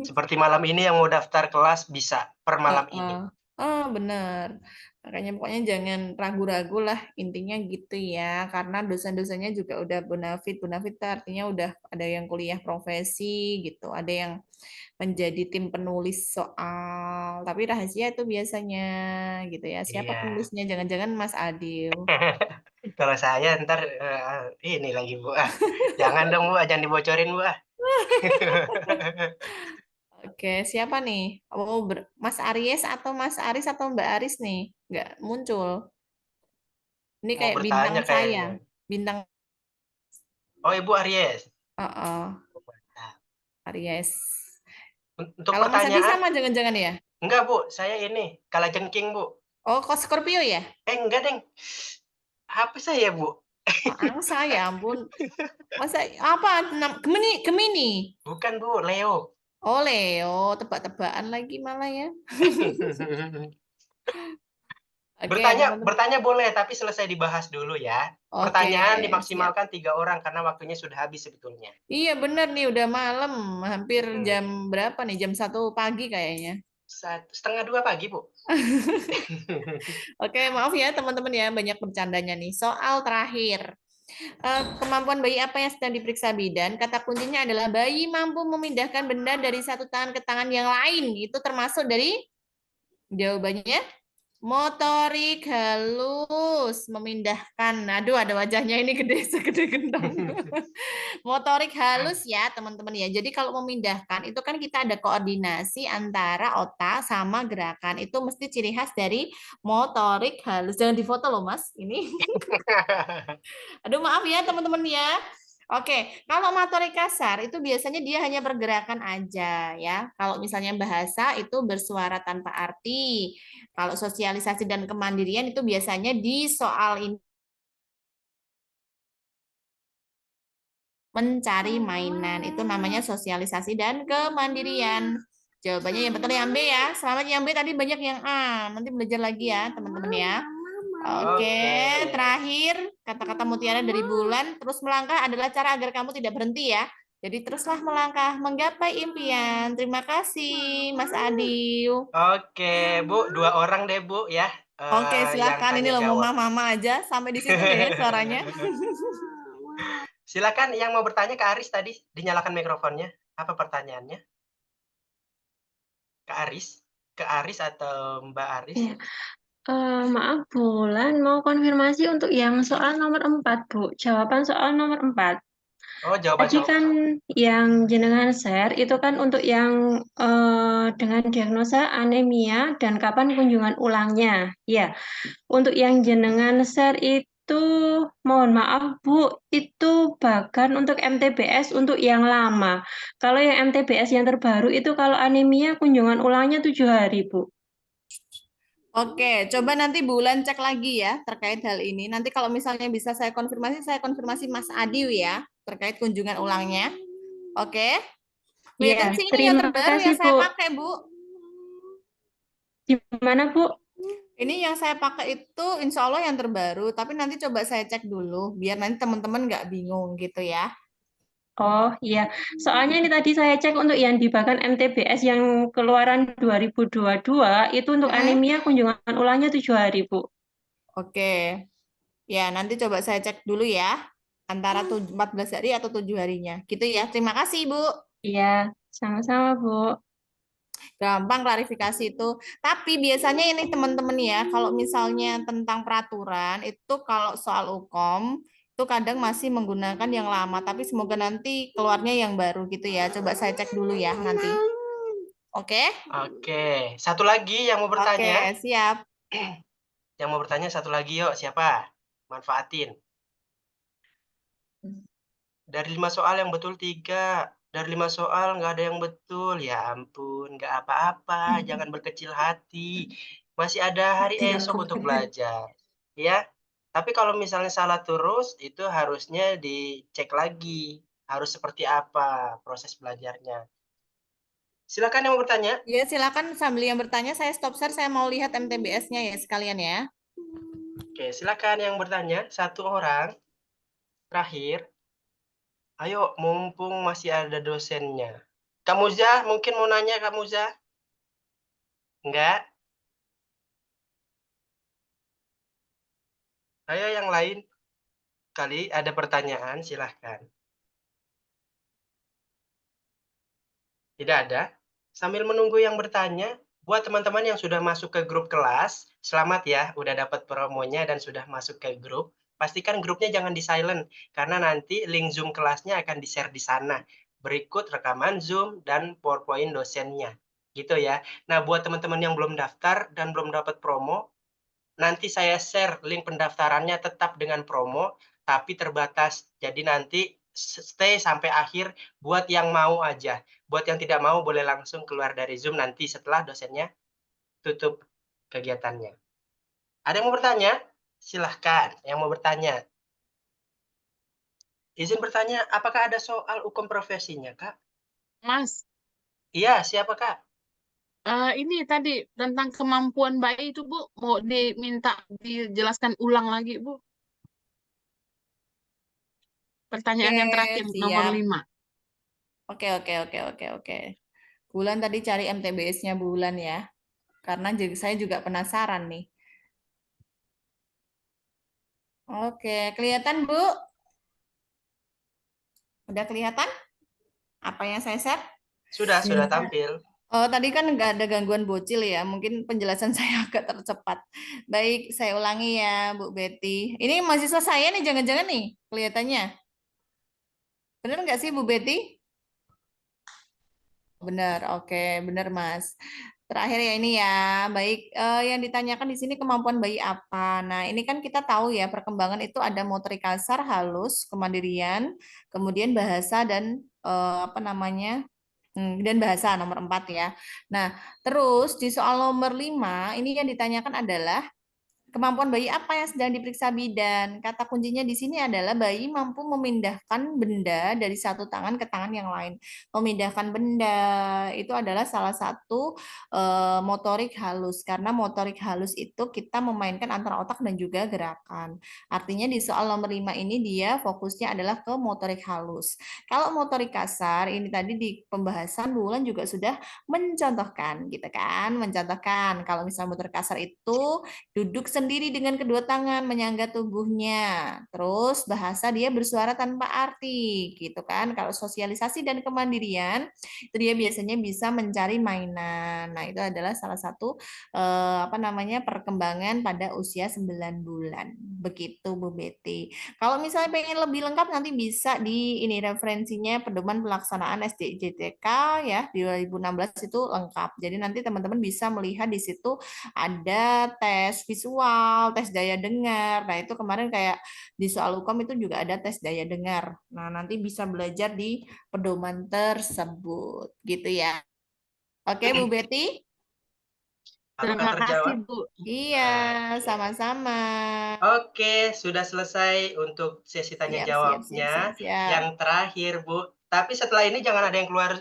Seperti malam ini yang mau daftar kelas bisa per malam ini. Oh, benar. Makanya pokoknya jangan ragu-ragu lah, intinya gitu ya. Karena dosen-dosennya juga udah bonafit. Bonafit itu artinya udah ada yang kuliah profesi gitu, ada yang menjadi tim penulis soal. Tapi rahasia itu biasanya gitu ya. Siapa Iya. penulisnya? Jangan-jangan Mas Adil. Kalau saya ntar ini lagi, Bu. Jangan dong, Bu. Jangan dibocorin, Bu. Oke, siapa nih? Oh, Mas Aries atau Mas Aris atau Mbak Aris nih? Nggak muncul. Ini Mau kayak bintang bertanya saya. kayaknya. Bintang, Oh, Ibu Aries. Aries. Untuk Kalau Mas Adi pertanyaan, sama jangan-jangan ya? enggak, Bu. Saya ini kalajengking, Bu. Oh, kok Scorpio ya? Enggak, Deng. Apa saya, Bu? Oh, angsa ya ampun. Masa apa? Gemini, Gemini. Bukan, Bu. Leo. Oh, Leo, tebak-tebakan lagi malah ya. Oke, teman-teman. Bertanya boleh, tapi selesai dibahas dulu ya. Oke, Pertanyaan siap. dimaksimalkan 3 orang karena waktunya sudah habis sebetulnya. Iya, benar nih udah malam, hampir jam Hmm. berapa nih? Jam 1 pagi kayaknya. 1:30 pagi, Bu. Oke, maaf ya teman-teman ya, banyak bercandanya nih. Soal terakhir. Kemampuan bayi apa yang sedang diperiksa bidan? Kata kuncinya adalah bayi mampu memindahkan benda dari satu tangan ke tangan yang lain. Itu termasuk dari jawabannya Motorik halus, memindahkan. Aduh, ada wajahnya ini gede segede gendong. Motorik halus ya, teman-teman ya. Jadi kalau memindahkan itu kan kita ada koordinasi antara otak sama gerakan. Itu mesti ciri khas dari motorik halus. Jangan difoto loh, Mas. Ini. Aduh, maaf ya, teman-teman ya. Oke, kalau motorik kasar itu biasanya dia hanya pergerakan aja ya. Kalau misalnya bahasa itu bersuara tanpa arti. Kalau sosialisasi dan kemandirian itu biasanya di soal ini mencari mainan. Itu namanya sosialisasi dan kemandirian. Jawabannya yang betul yang B ya. Selamat yang B, tadi banyak yang A. Nanti belajar lagi ya, teman-teman ya. Oke, terakhir kata-kata mutiara dari Bulan, terus melangkah adalah cara agar kamu tidak berhenti ya. Jadi teruslah melangkah menggapai impian. Terima kasih, Mas Adiu. Oke, Bu, 2 orang deh, Bu, ya, Oke, yang silakan. Ini tanya loh jawab. mama-mama aja sampai di situ deh suaranya. Silakan yang mau bertanya ke Aris tadi, dinyalakan mikrofonnya. Apa pertanyaannya? Ke Aris? Ke Aris atau Mbak Aris? Iya. Maaf, Bulan mau konfirmasi untuk yang soal nomor 4, Bu. Jawaban soal nomor 4. Oh, jawaban Tadi soal kan yang jenengan share itu kan untuk yang dengan diagnosa anemia dan kapan kunjungan ulangnya. Ya, untuk yang jenengan share itu mohon maaf Bu, itu bahkan untuk MTBS untuk yang lama. Kalau yang MTBS yang terbaru itu kalau anemia kunjungan ulangnya 7 hari, Bu. Oke, coba nanti Bulan cek lagi ya terkait hal ini. Nanti kalau misalnya bisa saya konfirmasi Mas Adiu ya terkait kunjungan ulangnya. Oke. Kelihatan Ya, sih ini yang terima terbaru yang kasih saya Bu. pakai, Bu. Di mana Bu? Ini yang saya pakai itu insya Allah yang terbaru, tapi nanti coba saya cek dulu, biar nanti teman-teman nggak bingung gitu ya. Oh iya, soalnya ini tadi saya cek untuk yang di bahkan MTBS yang keluaran 2022 itu untuk Mm-mm. anemia kunjungan ulangnya 7 hari, Bu. Oke, ya nanti coba saya cek dulu ya, antara 14 hari atau 7 harinya. Gitu ya, terima kasih Bu. Iya, sama-sama, Bu. Gampang klarifikasi itu. Tapi biasanya ini teman-teman ya, kalau misalnya tentang peraturan, itu kalau soal hukum, itu kadang masih menggunakan yang lama, tapi semoga nanti keluarnya yang baru gitu ya. Coba saya cek dulu ya nanti. Oke? Oke, satu lagi yang mau Oke, bertanya? siap. Yang mau bertanya satu lagi yuk, siapa? Manfaatin. Dari 5 soal yang betul 3, dari 5 soal nggak ada yang betul. Ya ampun, nggak apa-apa, jangan berkecil hati. Masih ada hari esok untuk belajar, ya. Tapi kalau misalnya salah terus, itu harusnya dicek lagi, harus seperti apa proses belajarnya. Silakan yang mau bertanya. Ya, silakan sambil yang bertanya saya stop share, saya mau lihat MTBS-nya ya sekalian ya. Oke, silakan yang bertanya, 1 orang, terakhir. Ayo, mumpung masih ada dosennya. Kak Muza, mungkin mau nanya Kak Muza? Enggak? Ayo yang lain, kali ada pertanyaan, silahkan. Tidak ada? Sambil menunggu yang bertanya, buat teman-teman yang sudah masuk ke grup kelas, selamat ya, udah dapat promonya dan sudah masuk ke grup. Pastikan grupnya jangan di-silent, karena nanti link Zoom kelasnya akan di-share di sana. Berikut rekaman Zoom dan PowerPoint dosennya. Gitu ya. Nah, buat teman-teman yang belum daftar dan belum dapat promo, nanti saya share link pendaftarannya tetap dengan promo, tapi terbatas. Jadi nanti stay sampai akhir buat yang mau aja. Buat yang tidak mau boleh langsung keluar dari Zoom nanti setelah dosennya tutup kegiatannya. Ada yang mau bertanya? Silahkan yang mau bertanya. Izin bertanya, apakah ada soal hukum profesinya, Kak? Mas, Iya, siapa, Kak? ini tadi tentang kemampuan bayi itu, Bu, mau diminta dijelaskan ulang lagi, Bu. Oke, Pertanyaan yang terakhir, nomor siap. 5. Oke. Bulan tadi cari MTBS-nya Bulan ya. Karena saya juga penasaran nih. Oke, kelihatan Bu? Udah kelihatan? Apa yang saya share? Sudah tampil. Oh, tadi kan nggak ada gangguan bocil ya. Mungkin penjelasan saya agak tercepat. Baik, saya ulangi ya, Bu Betty. Ini mahasiswa saya nih, jangan-jangan nih kelihatannya. Bener nggak sih, Bu Betty? Benar, oke, benar Mas. Terakhir ya ini ya, baik. Yang ditanyakan di sini kemampuan bayi apa? Nah, ini kan kita tahu ya perkembangan itu ada motorik kasar, halus, kemandirian, kemudian bahasa dan apa namanya? Dan bahasa nomor 4 ya. Nah, terus di soal nomor 5 ini yang ditanyakan adalah kemampuan bayi apa yang sedang diperiksa bidan? Kata kuncinya di sini adalah bayi mampu memindahkan benda dari satu tangan ke tangan yang lain. Memindahkan benda itu adalah salah satu motorik halus, karena motorik halus itu kita memainkan antara otak dan juga gerakan. Artinya di soal nomor 5 ini dia fokusnya adalah ke motorik halus. Kalau motorik kasar, ini tadi di pembahasan Bu Wulan juga sudah mencontohkan, gitu kan? Mencontohkan kalau misalnya motorik kasar itu duduk sendiri dengan kedua tangan, menyangga tubuhnya. Terus bahasa dia bersuara tanpa arti, gitu kan. Kalau sosialisasi dan kemandirian, itu dia biasanya bisa mencari mainan. Nah, itu adalah salah satu apa namanya perkembangan pada usia 9 bulan. Begitu Bu Betty. Kalau misalnya pengen lebih lengkap nanti bisa di ini referensinya pedoman pelaksanaan SDJTK ya di 2016 itu lengkap. Jadi nanti teman-teman bisa melihat di situ ada tes visual, tes daya dengar. Nah, itu kemarin kayak di soal UKOM itu juga ada tes daya dengar. Nah, nanti bisa belajar di pedoman tersebut, gitu ya. Oke, Bu Betty? Apakah Terima kasih, terjawab? Bu. Iya, Oke. sama-sama. Oke, sudah selesai untuk sesi tanya Siap, siap, jawabnya. siap, siap. Yang terakhir, Bu. Tapi setelah ini jangan ada yang keluar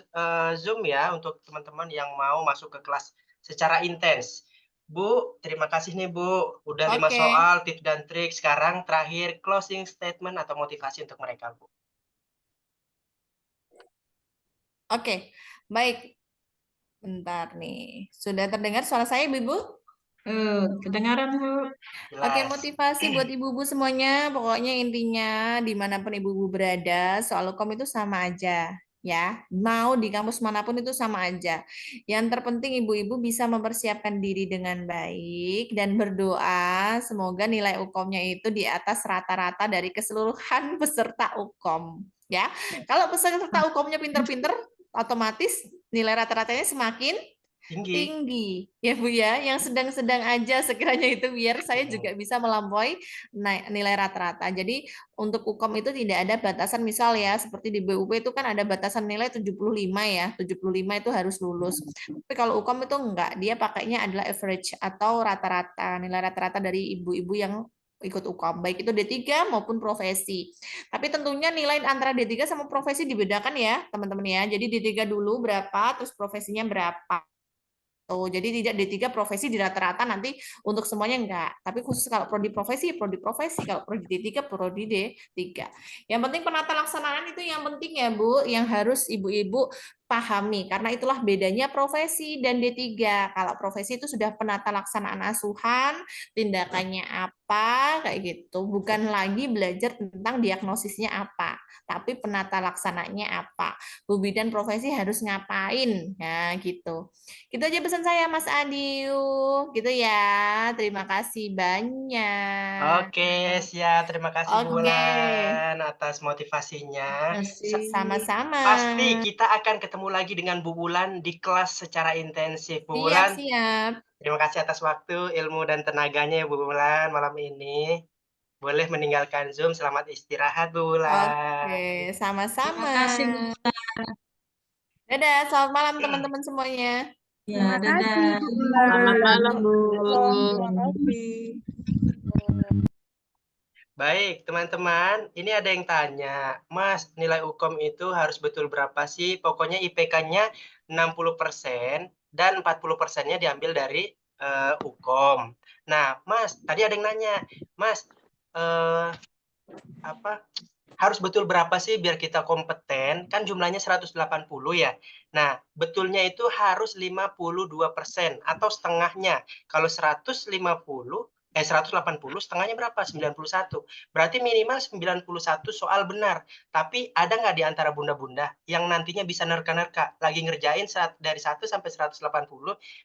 Zoom ya untuk teman-teman yang mau masuk ke kelas secara intens. Bu, terima kasih nih Bu. Udah 5 Oke. soal, tips dan trik. Sekarang terakhir closing statement atau motivasi untuk mereka, Bu. Oke, baik. Bentar nih. Sudah terdengar suara saya, Ibu? Kedengaran, Bu. Oke, Jelas. motivasi buat ibu-ibu semuanya. Pokoknya intinya dimanapun ibu-ibu berada, soal hukum itu sama aja. Ya, mau di kampus manapun itu sama aja. Yang terpenting ibu-ibu bisa mempersiapkan diri dengan baik dan berdoa semoga nilai UKOM-nya itu di atas rata-rata dari keseluruhan peserta UKOM. Ya, kalau peserta UKOM-nya pinter-pinter, otomatis nilai rata-ratanya semakin tinggi ya Bu ya, yang sedang-sedang aja sekiranya itu biar saya juga bisa melampaui nilai rata-rata. Jadi untuk UKOM itu tidak ada batasan, misal ya seperti di BUP itu kan ada batasan nilai 75 ya, 75 itu harus lulus. Tapi kalau UKOM itu enggak, dia pakainya adalah average atau rata-rata, nilai rata-rata dari ibu-ibu yang ikut UKOM, baik itu D3 maupun profesi. Tapi tentunya nilai antara D3 sama profesi dibedakan ya teman-teman ya. Jadi D3 dulu berapa, terus profesinya berapa. Jadi tidak D3 profesi di rata-rata nanti untuk semuanya enggak. Tapi khusus kalau prodi profesi, kalau prodi D3, prodi D3. Yang penting penata laksanaan itu yang penting ya Bu, yang harus ibu-ibu pahami. Karena itulah bedanya profesi dan D3. Kalau profesi itu sudah penata laksanaan asuhan, tindakannya apa, kayak gitu. Bukan lagi belajar tentang diagnosisnya apa, tapi penata laksananya apa. Bu bidan profesi harus ngapain, nah gitu. Gitu aja pesan saya Mas Adiu, gitu ya. Terima kasih banyak. Oke, siap. Terima kasih Bu Oke, Wulan atas motivasinya. sama-sama. Pasti kita akan ketemu lagi dengan Bu Wulan di kelas secara intensif. Bu Wulan, Siap-siap. terima kasih atas waktu, ilmu, dan tenaganya ya Bu Wulan malam ini. Boleh meninggalkan Zoom. Selamat istirahat Bu Wulan. Oke, sama-sama. Terima kasih, Bu. Dadah, selamat malam teman-teman semuanya. Ya, Terima kasih, dadah. Bu Selamat Wulan. malam, Bu. Terima kasih. Baik, teman-teman, ini ada yang tanya, Mas, nilai UKOM itu harus betul berapa sih? Pokoknya IPK-nya 60% dan 40%-nya diambil dari UKOM. Nah, Mas, tadi ada yang nanya, Mas, harus betul berapa sih biar kita kompeten? Kan jumlahnya 180 ya. Nah, betulnya itu harus 52% atau setengahnya. Kalau 150 180, setengahnya berapa? 91. Berarti minimal 91 soal benar. Tapi ada nggak di antara bunda-bunda yang nantinya bisa nerka-nerka? Lagi ngerjain dari 1 sampai 180,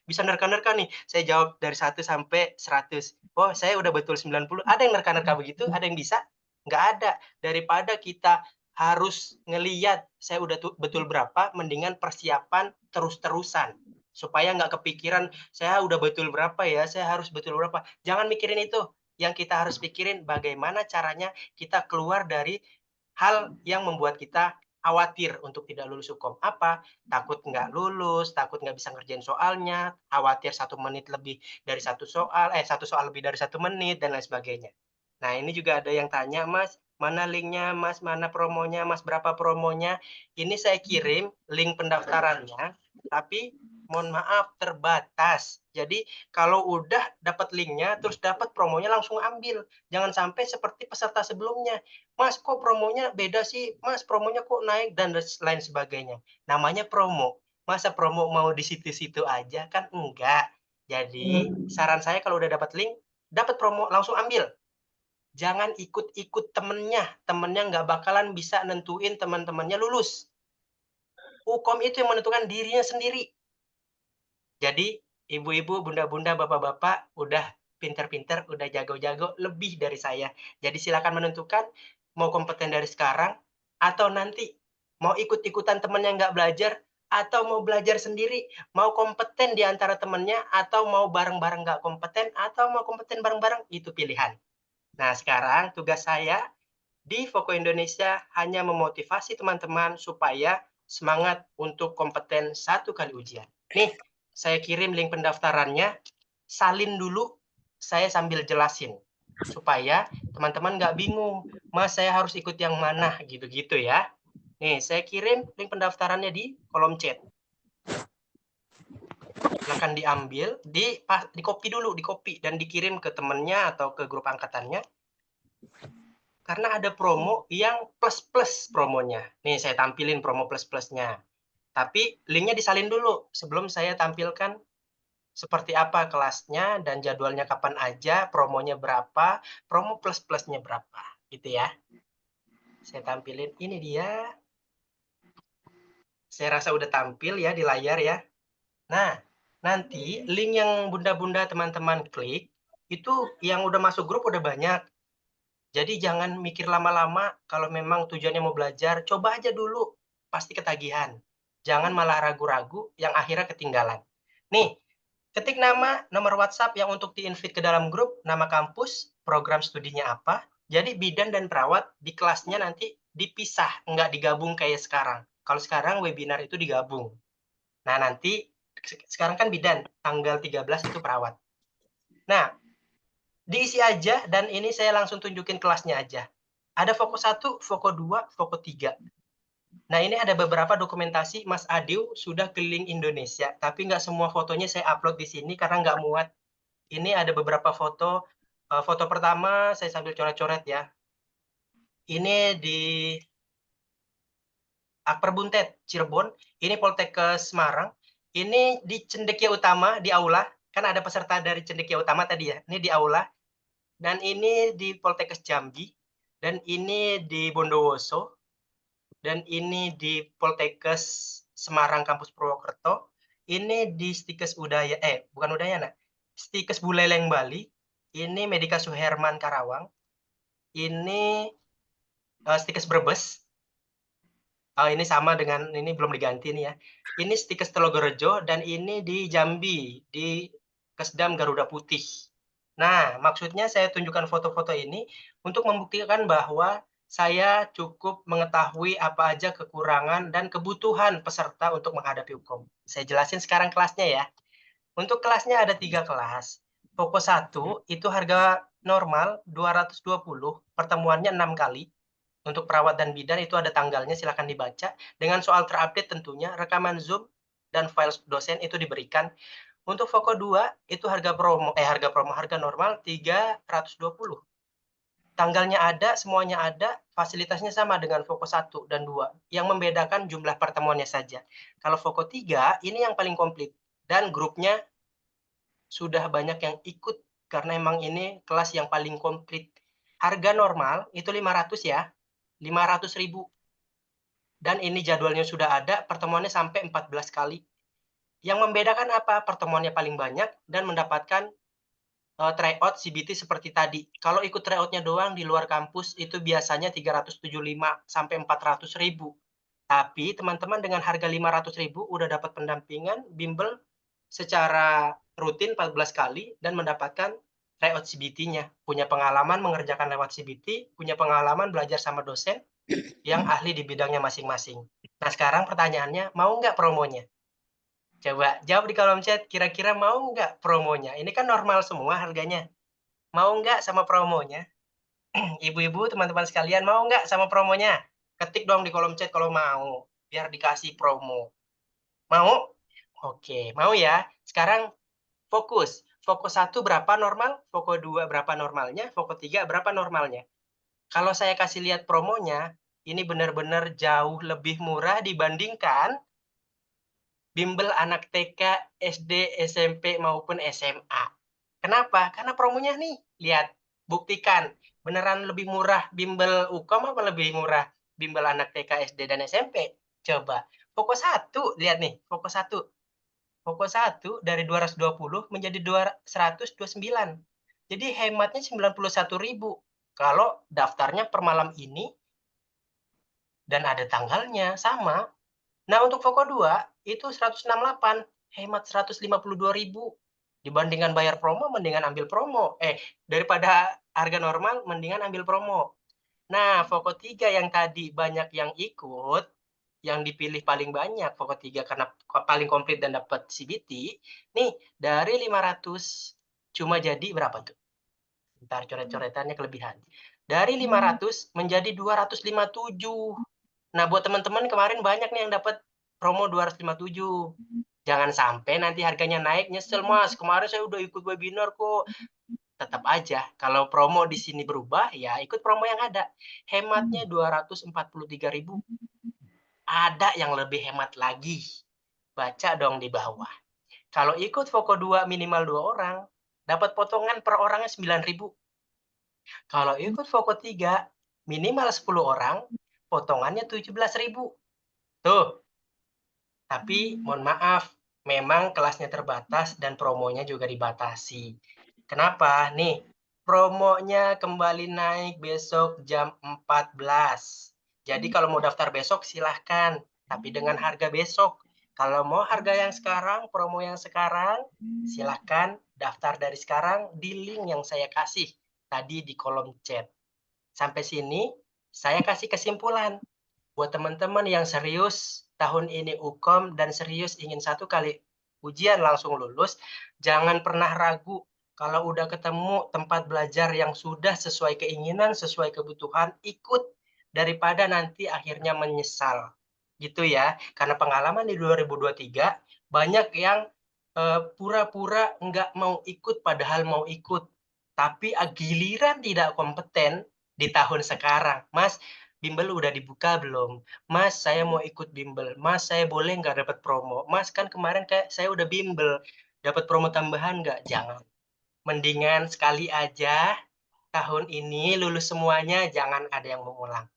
bisa nerka-nerka nih. Saya jawab dari 1 sampai 100. Oh, saya udah betul 90. Ada yang nerka-nerka begitu? Ada yang bisa? Nggak ada. Daripada kita harus ngeliat saya udah betul berapa, mendingan persiapan terus-terusan. Supaya nggak kepikiran, saya udah betul berapa ya, saya harus betul berapa. Jangan mikirin itu. Yang kita harus pikirin bagaimana caranya kita keluar dari hal yang membuat kita khawatir untuk tidak lulus hukum. Apa? Takut nggak lulus, takut nggak bisa ngerjain soalnya, khawatir 1 menit lebih dari 1 soal, 1 soal lebih dari 1 menit, dan lain sebagainya. Nah, ini juga ada yang tanya, Mas, mana linknya, Mas, mana promonya, Mas, berapa promonya? Ini saya kirim link pendaftarannya, tapi mohon maaf terbatas. Jadi kalau udah dapat linknya terus dapat promonya langsung ambil. Jangan sampai seperti peserta sebelumnya. Mas, kok promonya beda sih? Mas, promonya kok naik dan lain sebagainya. Namanya promo. Masa promo mau di situ-situ aja kan enggak. Jadi saran saya kalau udah dapat link, dapat promo langsung ambil. Jangan ikut-ikut temennya. Temennya nggak bakalan bisa nentuin teman-temannya lulus. Hukum itu yang menentukan dirinya sendiri. Jadi, ibu-ibu, bunda-bunda, bapak-bapak, udah pinter-pinter, udah jago-jago, lebih dari saya. Jadi silakan menentukan mau kompeten dari sekarang, atau nanti mau ikut-ikutan temennya nggak belajar, atau mau belajar sendiri, mau kompeten di antara temennya, atau mau bareng-bareng nggak kompeten, atau mau kompeten bareng-bareng, itu pilihan. Nah, sekarang tugas saya di Voko Indonesia hanya memotivasi teman-teman supaya semangat untuk kompeten 1 kali ujian. Nih, saya kirim link pendaftarannya, salin dulu, saya sambil jelasin. Supaya teman-teman nggak bingung, Mas saya harus ikut yang mana, gitu-gitu ya. Nih, saya kirim link pendaftarannya di kolom chat. Silakan diambil, di copy dulu, di copy, dan dikirim ke temennya atau ke grup angkatannya. Karena ada promo yang plus-plus promonya. Nih, saya tampilin promo plus-plusnya. Tapi linknya disalin dulu sebelum saya tampilkan seperti apa kelasnya dan jadwalnya kapan aja, promonya berapa, promo plus-plusnya berapa, gitu ya. Saya tampilin, ini dia. Saya rasa udah tampil ya di layar ya. Nah, nanti link yang bunda-bunda teman-teman klik, itu yang udah masuk grup udah banyak. Jadi jangan mikir lama-lama, kalau memang tujuannya mau belajar, coba aja dulu, pasti ketagihan. Jangan malah ragu-ragu, yang akhirnya ketinggalan. Nih, ketik nama, nomor WhatsApp yang untuk di-invite ke dalam grup, nama kampus, program studinya apa. Jadi bidan dan perawat di kelasnya nanti dipisah, nggak digabung kayak sekarang. Kalau sekarang webinar itu digabung. Nah, nanti sekarang kan bidan, tanggal 13 itu perawat. Nah, diisi aja dan ini saya langsung tunjukin kelasnya aja. Ada Voko 1, Voko 2, Voko 3. Nah, ini ada beberapa dokumentasi Mas Adiu sudah keliling Indonesia, tapi nggak semua fotonya saya upload di sini karena nggak muat. Ini ada beberapa foto. Foto pertama saya sambil coret-coret ya. Ini di Akper Buntet, Cirebon. Ini Poltekkes Semarang. Ini di Cendekia Utama, di aula. Kan ada peserta dari Cendekia Utama tadi ya. Ini di aula. Dan ini di Poltekkes Jambi. Dan ini di Bondowoso. Dan ini di Poltekkes Semarang Kampus Purwokerto. Ini di Stikes Udaya, bukan Udayana. Stikes Buleleng Bali. Ini Medika Suherman Karawang. Ini Stikes Brebes. Oh, ini sama dengan ini belum diganti nih ya. Ini Stikes Telogorejo dan ini di Jambi, di Kesdam Garuda Putih. Nah, maksudnya saya tunjukkan foto-foto ini untuk membuktikan bahwa saya cukup mengetahui apa aja kekurangan dan kebutuhan peserta untuk menghadapi hukum. Saya jelasin sekarang kelasnya ya. Untuk kelasnya ada 3 kelas. Voko 1 itu harga normal 220, pertemuannya 6 kali. Untuk perawat dan bidan itu ada tanggalnya, silakan dibaca. Dengan soal terupdate tentunya, rekaman Zoom dan file dosen itu diberikan. Untuk Voko 2 itu harga normal 320. Tanggalnya ada, semuanya ada, fasilitasnya sama dengan Voko 1 dan 2. Yang membedakan jumlah pertemuannya saja. Kalau Voko 3 ini yang paling komplit dan grupnya sudah banyak yang ikut karena emang ini kelas yang paling komplit. Harga normal itu 500 ya, 500.000. Dan ini jadwalnya sudah ada, pertemuannya sampai 14 kali. Yang membedakan apa? Pertemuannya paling banyak dan mendapatkan tryout CBT seperti tadi. Kalau ikut tryout-nya doang di luar kampus itu biasanya 375 sampai 400.000. Tapi teman-teman dengan harga 500.000 udah dapat pendampingan bimbel secara rutin 14 kali dan mendapatkan tryout CBT-nya. Punya pengalaman mengerjakan lewat CBT, punya pengalaman belajar sama dosen yang ahli di bidangnya masing-masing. Nah, sekarang pertanyaannya, mau nggak promonya? Coba jawab di kolom chat, kira-kira mau nggak promonya? Ini kan normal semua harganya. Mau nggak sama promonya? Ibu-ibu, teman-teman sekalian, mau nggak sama promonya? Ketik dong di kolom chat kalau mau, biar dikasih promo. Mau? Oke, mau ya. Sekarang fokus. Fokus 1 berapa normal, fokus 2 berapa normalnya, fokus 3 berapa normalnya. Kalau saya kasih lihat promonya, ini benar-benar jauh lebih murah dibandingkan bimbel anak TK, SD, SMP, maupun SMA. Kenapa? Karena promonya nih, lihat, buktikan. Beneran lebih murah bimbel UKOM apa lebih murah bimbel anak TK, SD, dan SMP? Coba. Fokus 1, lihat nih, fokus 1. Fokus 1 dari 220 menjadi 129. Jadi hematnya 91.000. Kalau daftarnya per malam ini dan ada tanggalnya, sama. Nah, untuk Voko 2 itu 168, hemat 152.000. Dibandingkan bayar promo, mendingan ambil promo. Daripada harga normal, mendingan ambil promo. Nah, Voko 3 yang tadi banyak yang ikut, yang dipilih paling banyak Voko 3 karena paling komplit dan dapat CBT, nih dari 500 cuma jadi berapa tuh? Bentar, coret-coretannya kelebihan. Dari 500 menjadi 257. Nah, buat teman-teman kemarin banyak nih yang dapat promo 257. Jangan sampai nanti harganya naik, nyesel, Mas. Kemarin saya udah ikut webinar kok. Tetap aja, kalau promo di sini berubah, ya ikut promo yang ada. Hematnya 243.000. Ada yang lebih hemat lagi. Baca dong di bawah. Kalau ikut Voko 2 minimal 2 orang, dapat potongan per orangnya 9.000. Kalau ikut Voko 3 minimal 10 orang, potongannya 17.000. Tuh. Tapi mohon maaf, memang kelasnya terbatas dan promonya juga dibatasi. Kenapa? Nih, promonya kembali naik besok jam 14. Jadi kalau mau daftar besok silahkan, tapi dengan harga besok. Kalau mau harga yang sekarang, promo yang sekarang, silahkan daftar dari sekarang di link yang saya kasih tadi di kolom chat. Sampai sini, saya kasih kesimpulan. Buat teman-teman yang serius tahun ini UKOM dan serius ingin 1 kali ujian langsung lulus, jangan pernah ragu kalau udah ketemu tempat belajar yang sudah sesuai keinginan, sesuai kebutuhan, ikut daripada nanti akhirnya menyesal. Gitu ya. Karena pengalaman di 2023 banyak yang pura-pura nggak mau ikut padahal mau ikut. Tapi giliran tidak kompeten di tahun sekarang. Mas, bimbel udah dibuka belum? Mas, saya mau ikut bimbel. Mas, saya boleh nggak dapat promo? Mas, kan kemarin kayak saya udah bimbel. Dapat promo tambahan nggak? Jangan. Mendingan sekali aja tahun ini lulus semuanya, jangan ada yang mengulang.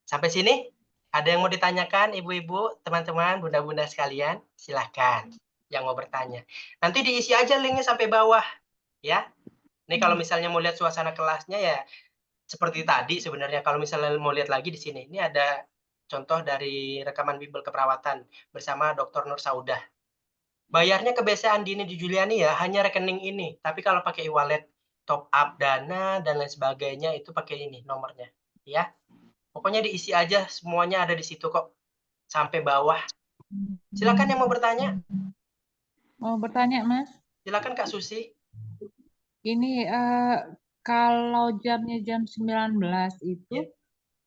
Sampai sini, ada yang mau ditanyakan ibu-ibu, teman-teman, bunda-bunda sekalian? Silahkan yang mau bertanya. Nanti diisi aja linknya sampai bawah. Ya. Ini kalau misalnya mau lihat suasana kelasnya ya seperti tadi sebenarnya. Kalau misalnya mau lihat lagi di sini, ini ada contoh dari rekaman bimbel keperawatan bersama Dr. Nur Saudah. Bayarnya kebiasaan Dini di Juliani ya, hanya rekening ini. Tapi kalau pakai e-wallet, top up dana, dan lain sebagainya, itu pakai ini nomornya. Ya, pokoknya diisi aja, semuanya ada di situ kok. Sampai bawah. Silakan yang mau bertanya. Mau bertanya, Mas? Silakan Kak Susi. Ini kalau jamnya jam 19 itu Ya.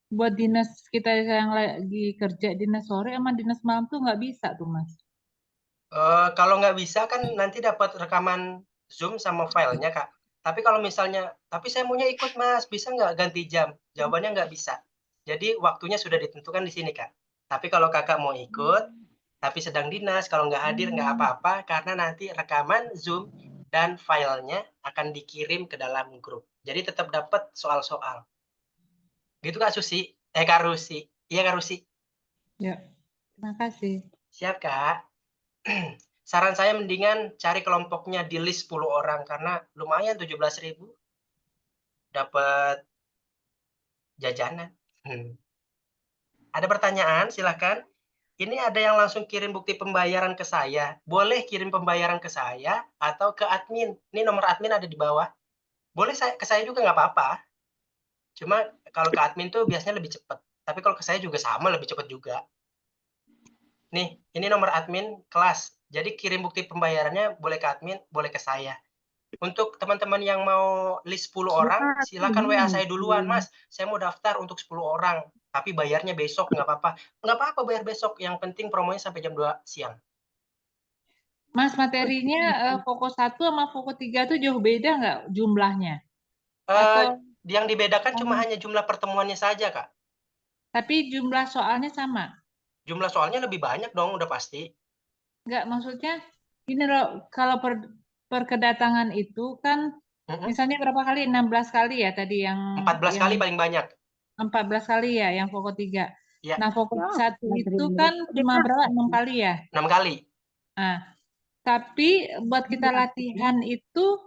buat dinas kita yang lagi kerja dinas sore sama dinas malam tuh nggak bisa tuh, Mas. Kalau nggak bisa kan nanti dapat rekaman Zoom sama filenya, Kak. Tapi kalau misalnya, tapi saya maunya ikut, Mas, bisa nggak ganti jam? Jawabannya nggak bisa. Jadi waktunya sudah ditentukan di sini, Kak. Tapi kalau Kakak mau ikut, tapi sedang dinas, kalau nggak hadir nggak apa-apa, karena nanti rekaman Zoom dan filenya akan dikirim ke dalam grup. Jadi tetap dapat soal-soal. Gitu Kak Susi. Kak Rusi. Iya Kak Rusi. Ya, terima kasih. Siap Kak. Saran saya mendingan cari kelompoknya di list 10 orang karena lumayan 17.000 dapat jajanan. Ada pertanyaan? Silakan. Ini ada yang langsung kirim bukti pembayaran ke saya. Boleh kirim pembayaran ke saya atau ke admin. Ini nomor admin ada di bawah. Boleh ke saya juga nggak apa-apa. Cuma kalau ke admin tuh biasanya lebih cepat. Tapi kalau ke saya juga sama, lebih cepat juga. Nih, ini nomor admin kelas. Jadi kirim bukti pembayarannya boleh ke admin, boleh ke saya. Untuk teman-teman yang mau list 10 orang, silakan WA saya duluan, Mas. Saya mau daftar untuk 10 orang, tapi bayarnya besok, nggak apa-apa. Nggak apa-apa bayar besok, yang penting promonya sampai jam 2 siang. Mas, materinya Fokus 1 sama Fokus 3 tuh jauh beda nggak jumlahnya? Atau Yang dibedakan cuma hanya jumlah pertemuannya saja, Kak. tapi jumlah soalnya sama? Jumlah soalnya lebih banyak dong, udah pasti. Nggak, maksudnya gini loh, kalau per kedatangan itu kan misalnya berapa kali? 16 kali ya tadi yang 14 kali paling banyak. 14 kali ya yang Fokus 3. Ya. Nah, Fokus 1 itu kan cuma berapa? 6 kali ya? 6 kali. Nah, tapi buat kita latihan itu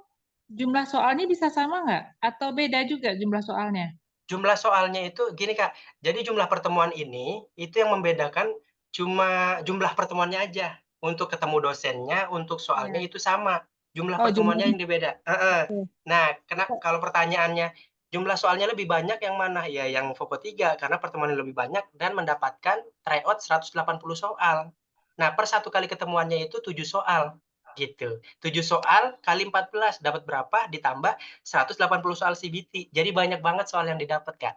jumlah soalnya bisa sama nggak? Atau beda juga jumlah soalnya? Jumlah soalnya itu gini Kak, jadi jumlah pertemuan ini itu yang membedakan cuma jumlah pertemuannya aja. Untuk ketemu dosennya, untuk soalnya itu sama. Jumlah pertemuannya yang beda. Nah, kalau pertanyaannya jumlah soalnya lebih banyak yang mana? Ya yang Fokus 3 karena pertemuannya lebih banyak dan mendapatkan tryout 180 soal. Nah, per satu kali ketemuannya itu 7 soal. Gitu. 7 soal kali 14 dapat berapa? Ditambah 180 soal CBT. Jadi banyak banget soal yang didapat, Kak.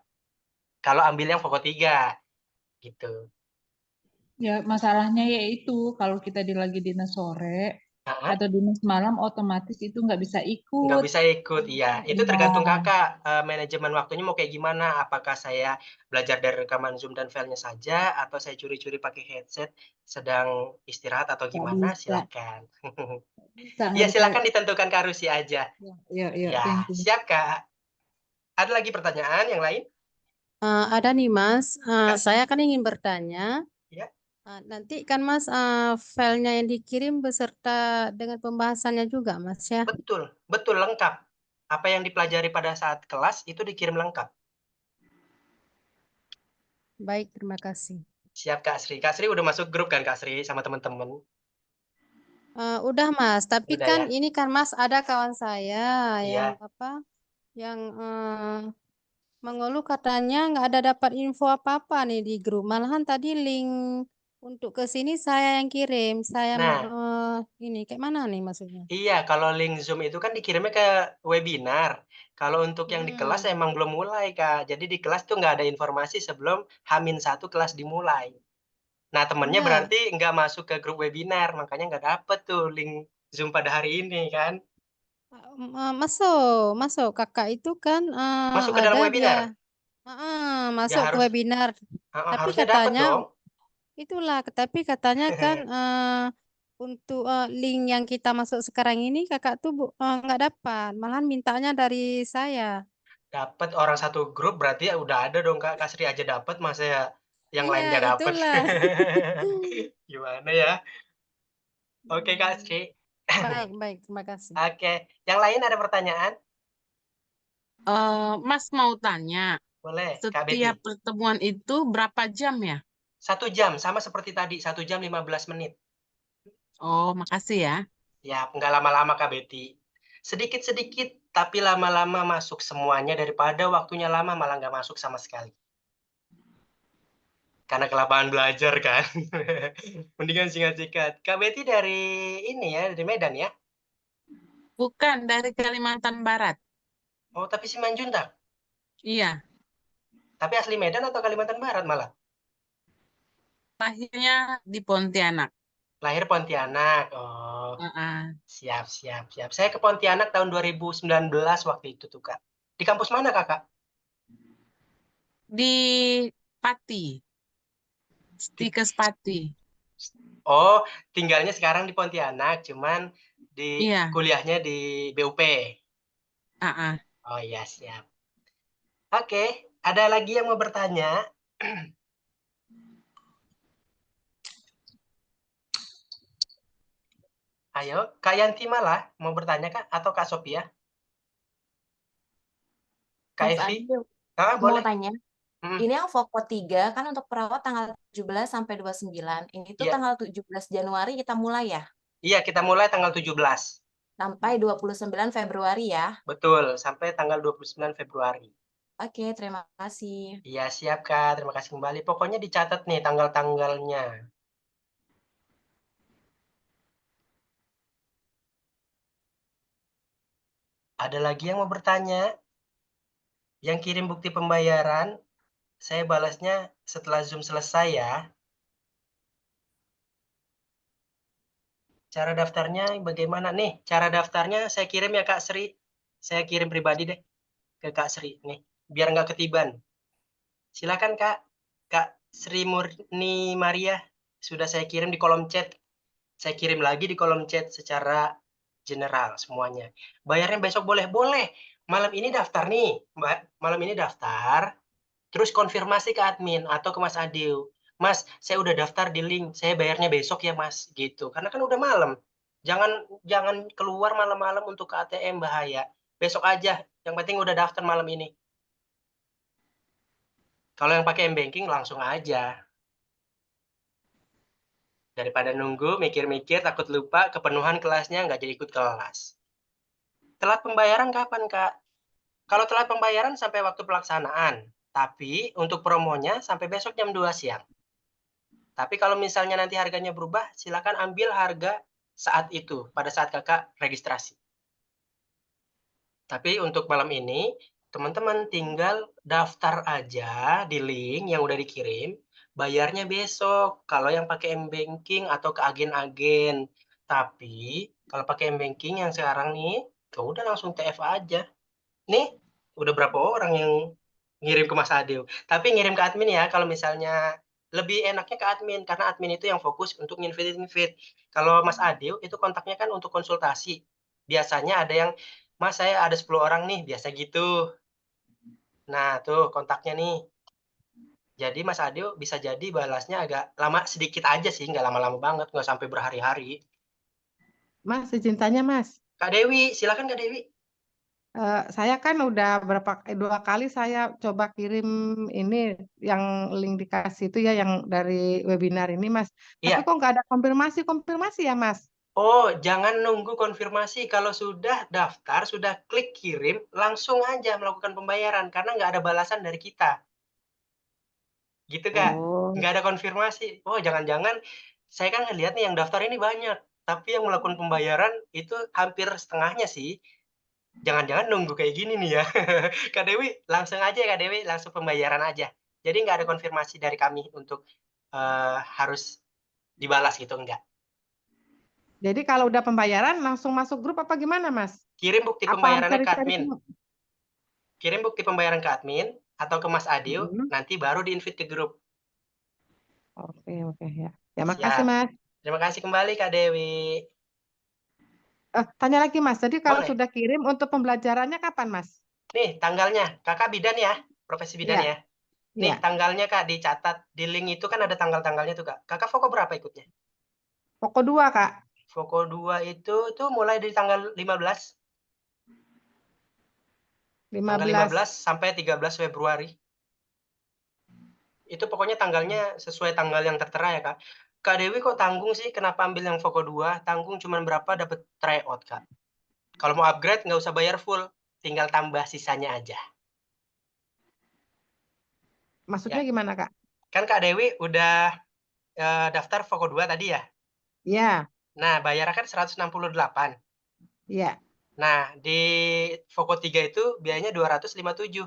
Kalau ambil yang Fokus 3. Gitu. Ya, masalahnya yaitu kalau kita lagi dinas sore atau dinas malam otomatis itu nggak bisa ikut. Nggak bisa ikut, iya. Itu tergantung Kakak, manajemen waktunya mau kayak gimana. Apakah saya belajar dari rekaman Zoom dan filenya saja, atau saya curi-curi pakai headset sedang istirahat atau gimana, silakan. Iya, silakan ditentukan Kak Rusi aja. Ya, Ya, siap Kak. Ada lagi pertanyaan yang lain? Ada nih Mas, saya kan ingin bertanya. Ya. Nanti kan Mas filenya yang dikirim beserta dengan pembahasannya juga Mas ya? Betul, betul lengkap. Apa yang dipelajari pada saat kelas itu dikirim lengkap. Baik, terima kasih. Siap Kak Sri. Kak Sri udah masuk grup kan Kak Sri sama teman-teman? Udah Mas, tapi Udah kan ya? ini kan Mas ada kawan saya Iya. yang mengeluh katanya nggak ada dapat info apa-apa nih di grup. Malahan tadi link untuk ke sini saya yang kirim. Saya ini kayak mana nih maksudnya? Iya, kalau link Zoom itu kan dikirimnya ke webinar. Kalau untuk yang di kelas emang belum mulai, Kak. Jadi di kelas tuh nggak ada informasi sebelum H-1 kelas dimulai. Nah, temennya Iya. berarti nggak masuk ke grup webinar, makanya nggak dapet tuh link Zoom pada hari ini kan. Masuk kakak itu kan Masuk ke dalam ada webinar? masuk ke webinar. Tapi harusnya dapet katanya dong. itulah, tapi katanya kan untuk link yang kita masuk sekarang ini kakak tuh nggak dapat, malahan mintanya dari saya. Dapat orang satu grup berarti ya udah ada dong Kak. Kak Sri aja dapat, masa ya yang lain Iya, nggak dapat. itulah. Gimana ya? Oke Kak Sri. Baik, terima kasih. Oke, yang lain ada pertanyaan? Mas mau tanya, Boleh, Kak setiap Betty. pertemuan itu berapa jam ya? 1 jam, sama seperti tadi, 1 jam 15 menit. Oh, makasih ya. Ya, nggak lama-lama Kak Betty. Sedikit-sedikit, tapi lama-lama masuk semuanya daripada waktunya lama malah nggak masuk sama sekali. Karena kelamaan belajar kan. Mendingan singkat-singkat. Kak Betty dari ini ya, dari Medan ya? Bukan, dari Kalimantan Barat. Oh, tapi Simanjuntak? Iya, Tapi asli Medan atau Kalimantan Barat malah? lahirnya di Pontianak. Lahir Pontianak. Oh, Heeh. siap. Saya ke Pontianak tahun 2019 waktu itu tuh, Kak. Di kampus mana, Kakak? Di Pati. Stikes Pati. Oh, tinggalnya sekarang di Pontianak, cuman di Iya. kuliahnya di BUP. Ah. Oh iya, siap. Oke, ada lagi yang mau bertanya? Ayo, Kak Yanti malah mau bertanya Kak atau Kak Sophia? Kak Mas Evi? Adi, Ah, mau boleh. tanya, Hmm, ini yang Foko 3 kan untuk perawat tanggal 17 sampai 29. Ini tuh iya. tanggal 17 Januari kita mulai ya, Iya, kita mulai tanggal 17. sampai 29 Februari ya. Betul, sampai tanggal 29 Februari. Oke, terima kasih. Iya, siap Kak. Terima kasih kembali. Pokoknya dicatat nih tanggal-tanggalnya. Ada lagi yang mau bertanya? Yang kirim bukti pembayaran, saya balasnya setelah Zoom selesai ya. Cara daftarnya bagaimana nih? Cara daftarnya saya kirim ya Kak Sri. Saya kirim pribadi deh ke Kak Sri nih, biar nggak ketiban. Silakan Kak. Kak Sri Murni Maria, sudah saya kirim di kolom chat. Saya kirim lagi di kolom chat secara general semuanya. Bayarnya besok boleh? Boleh. Malam ini daftar nih, Mbak. Malam ini daftar, terus konfirmasi ke admin atau ke Mas Adil. Mas, saya udah daftar di link, saya bayarnya besok ya Mas, gitu. Karena kan udah malam. Jangan jangan keluar malam-malam untuk ke ATM, bahaya. Besok aja, yang penting udah daftar malam ini. Kalau yang pakai m-banking langsung aja. Daripada nunggu, mikir-mikir, takut lupa, kepenuhan kelasnya nggak jadi ikut kelas. Telat pembayaran kapan, Kak? Kalau telat pembayaran sampai waktu pelaksanaan, tapi untuk promonya sampai besok jam 2 siang. Tapi kalau misalnya nanti harganya berubah, silakan ambil harga saat itu, pada saat Kakak registrasi. Tapi untuk malam ini, teman-teman tinggal daftar aja di link yang udah dikirim, bayarnya besok kalau yang pakai m-banking atau ke agen-agen. Tapi kalau pakai m-banking yang sekarang nih, ya udah langsung TFA aja. Nih, udah berapa orang yang ngirim ke Mas Adil. Tapi ngirim ke admin ya, kalau misalnya lebih enaknya ke admin, karena admin itu yang fokus untuk nginvite. Kalau Mas Adil, itu kontaknya kan untuk konsultasi. Biasanya ada yang, Mas saya ada 10 orang nih, biasa gitu. Nah, tuh kontaknya nih. Jadi Mas Adil bisa jadi balasnya agak lama sedikit aja sih, nggak lama-lama banget, nggak sampai berhari-hari. Mas, izin tanya, Mas. Kak Dewi, silakan Kak Dewi. Saya kan udah 2 kali saya coba kirim ini yang link dikasih itu ya yang dari webinar ini, Mas. Tapi Iya. kok nggak ada konfirmasi ya, Mas? Oh, jangan nunggu konfirmasi. Kalau sudah daftar, sudah klik kirim, langsung aja melakukan pembayaran karena nggak ada balasan dari kita. Gitu, Kak. Oh, Nggak ada konfirmasi. Oh, jangan-jangan saya kan ngelihat nih yang daftar ini banyak, tapi yang melakukan pembayaran itu hampir setengahnya sih. Jangan-jangan nunggu kayak gini nih ya. Kak Dewi, langsung aja Kak Dewi, langsung pembayaran aja. Jadi nggak ada konfirmasi dari kami untuk harus dibalas gitu, enggak. jadi kalau udah pembayaran langsung masuk grup apa gimana, Mas? Kirim bukti Apa harus pembayarannya ke cari-cari admin. dulu? Kirim bukti pembayaran ke admin atau ke Mas Adil, Mm-mm. nanti baru di-invite ke grup. Oke ya. Ya, makasih, Siap. Mas. Terima kasih kembali Kak Dewi. Tanya lagi, Mas. Jadi kalau Boleh. sudah kirim untuk pembelajarannya kapan, Mas? Nih tanggalnya, Kakak bidan ya, profesi bidan Ya, ya. Nih ya. tanggalnya Kak, dicatat di link itu kan ada tanggal-tanggalnya tuh Kak. Kakak Foko berapa ikutnya? Pokok 2, Kak. Foko 2 itu mulai dari tanggal 15. Tanggal 15 sampai 13 Februari. Itu pokoknya tanggalnya sesuai tanggal yang tertera ya Kak. Kak Dewi kok tanggung sih, kenapa ambil yang Foko 2? Tanggung cuman berapa dapat tryout Kak. Kalau mau upgrade nggak usah bayar full, tinggal tambah sisanya aja. Maksudnya Ya. gimana, Kak? Kan Kak Dewi udah daftar Foko 2 tadi ya? Ya, Nah, bayarnya kan 168. ya. Nah, di Foko 3 itu biayanya 257.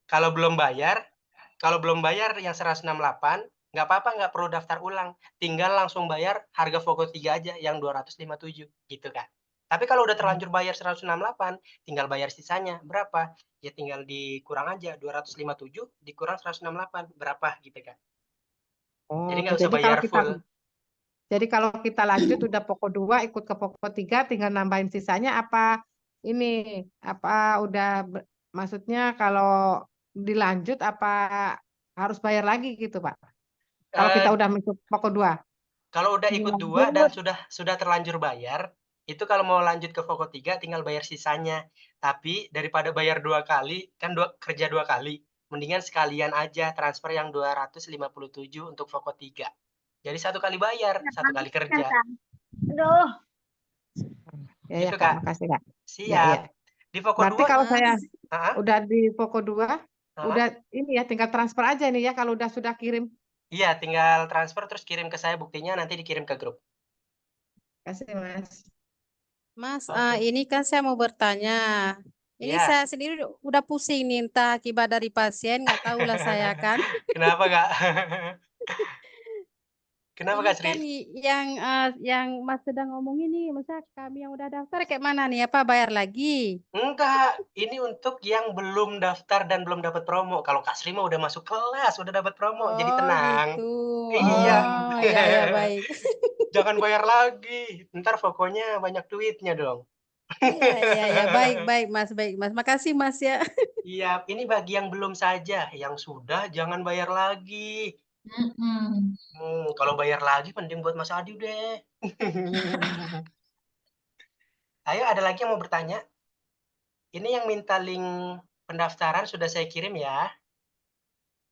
Kalau belum bayar yang 168, nggak apa-apa, nggak perlu daftar ulang. Tinggal langsung bayar harga Foko 3 aja yang 257, gitu Kak. Tapi kalau udah terlanjur bayar 168, tinggal bayar sisanya. Berapa? Ya tinggal dikurang aja, 257 dikurang 168, berapa gitu Kak. Jadi Oh, nggak usah jadi kalau bayar kita full. Jadi kalau kita lanjut udah pokok 2 ikut ke pokok 3 tinggal nambahin sisanya apa ini apa maksudnya kalau dilanjut apa harus bayar lagi gitu Pak? Kalau kita Eh, udah masuk pokok 2. Kalau udah ikut 2 dan sudah terlanjur bayar, itu kalau mau lanjut ke pokok 3 tinggal bayar sisanya. Tapi daripada bayar 2 kali, kan kerja 2 kali, mendingan sekalian aja transfer yang 257 untuk pokok 3. Jadi 1 kali bayar, 1 kali kerja. Aduh. Ya, Gitu, ya Kak, Kak. makasih Kak. Ya, Siap. ya. Di pokok Berarti 2, kalau saya udah di pokok 2, udah ini ya tinggal transfer aja nih ya kalau sudah kirim. Iya, tinggal transfer terus kirim ke saya buktinya, nanti dikirim ke grup. Kasih Mas. Mas, Oke. ini kan saya mau bertanya. Ini Iya. saya sendiri udah pusing nih, entah akibat dari pasien, nggak tahu lah saya kan. Kenapa, Kak? Kenapa, Ini Kak kan Sri? yang Mas sedang ngomong ini, masa kami yang udah daftar kayak mana nih? Apa bayar lagi? Enggak, ini untuk yang belum daftar dan belum dapat promo. Kalau Kak Sri mah udah masuk kelas, udah dapat promo, jadi Oh tenang. gitu. Iya. Oh ya ya baik. Jangan bayar lagi, ntar pokoknya banyak duitnya dong. Iya iya ya baik baik Mas baik Mas. Makasih Mas ya. Iya, ini bagi yang belum saja, yang sudah jangan bayar lagi. Kalau bayar lagi mending buat Mas Adi deh. Ayo, ada lagi yang mau bertanya? Ini yang minta link pendaftaran sudah saya kirim ya.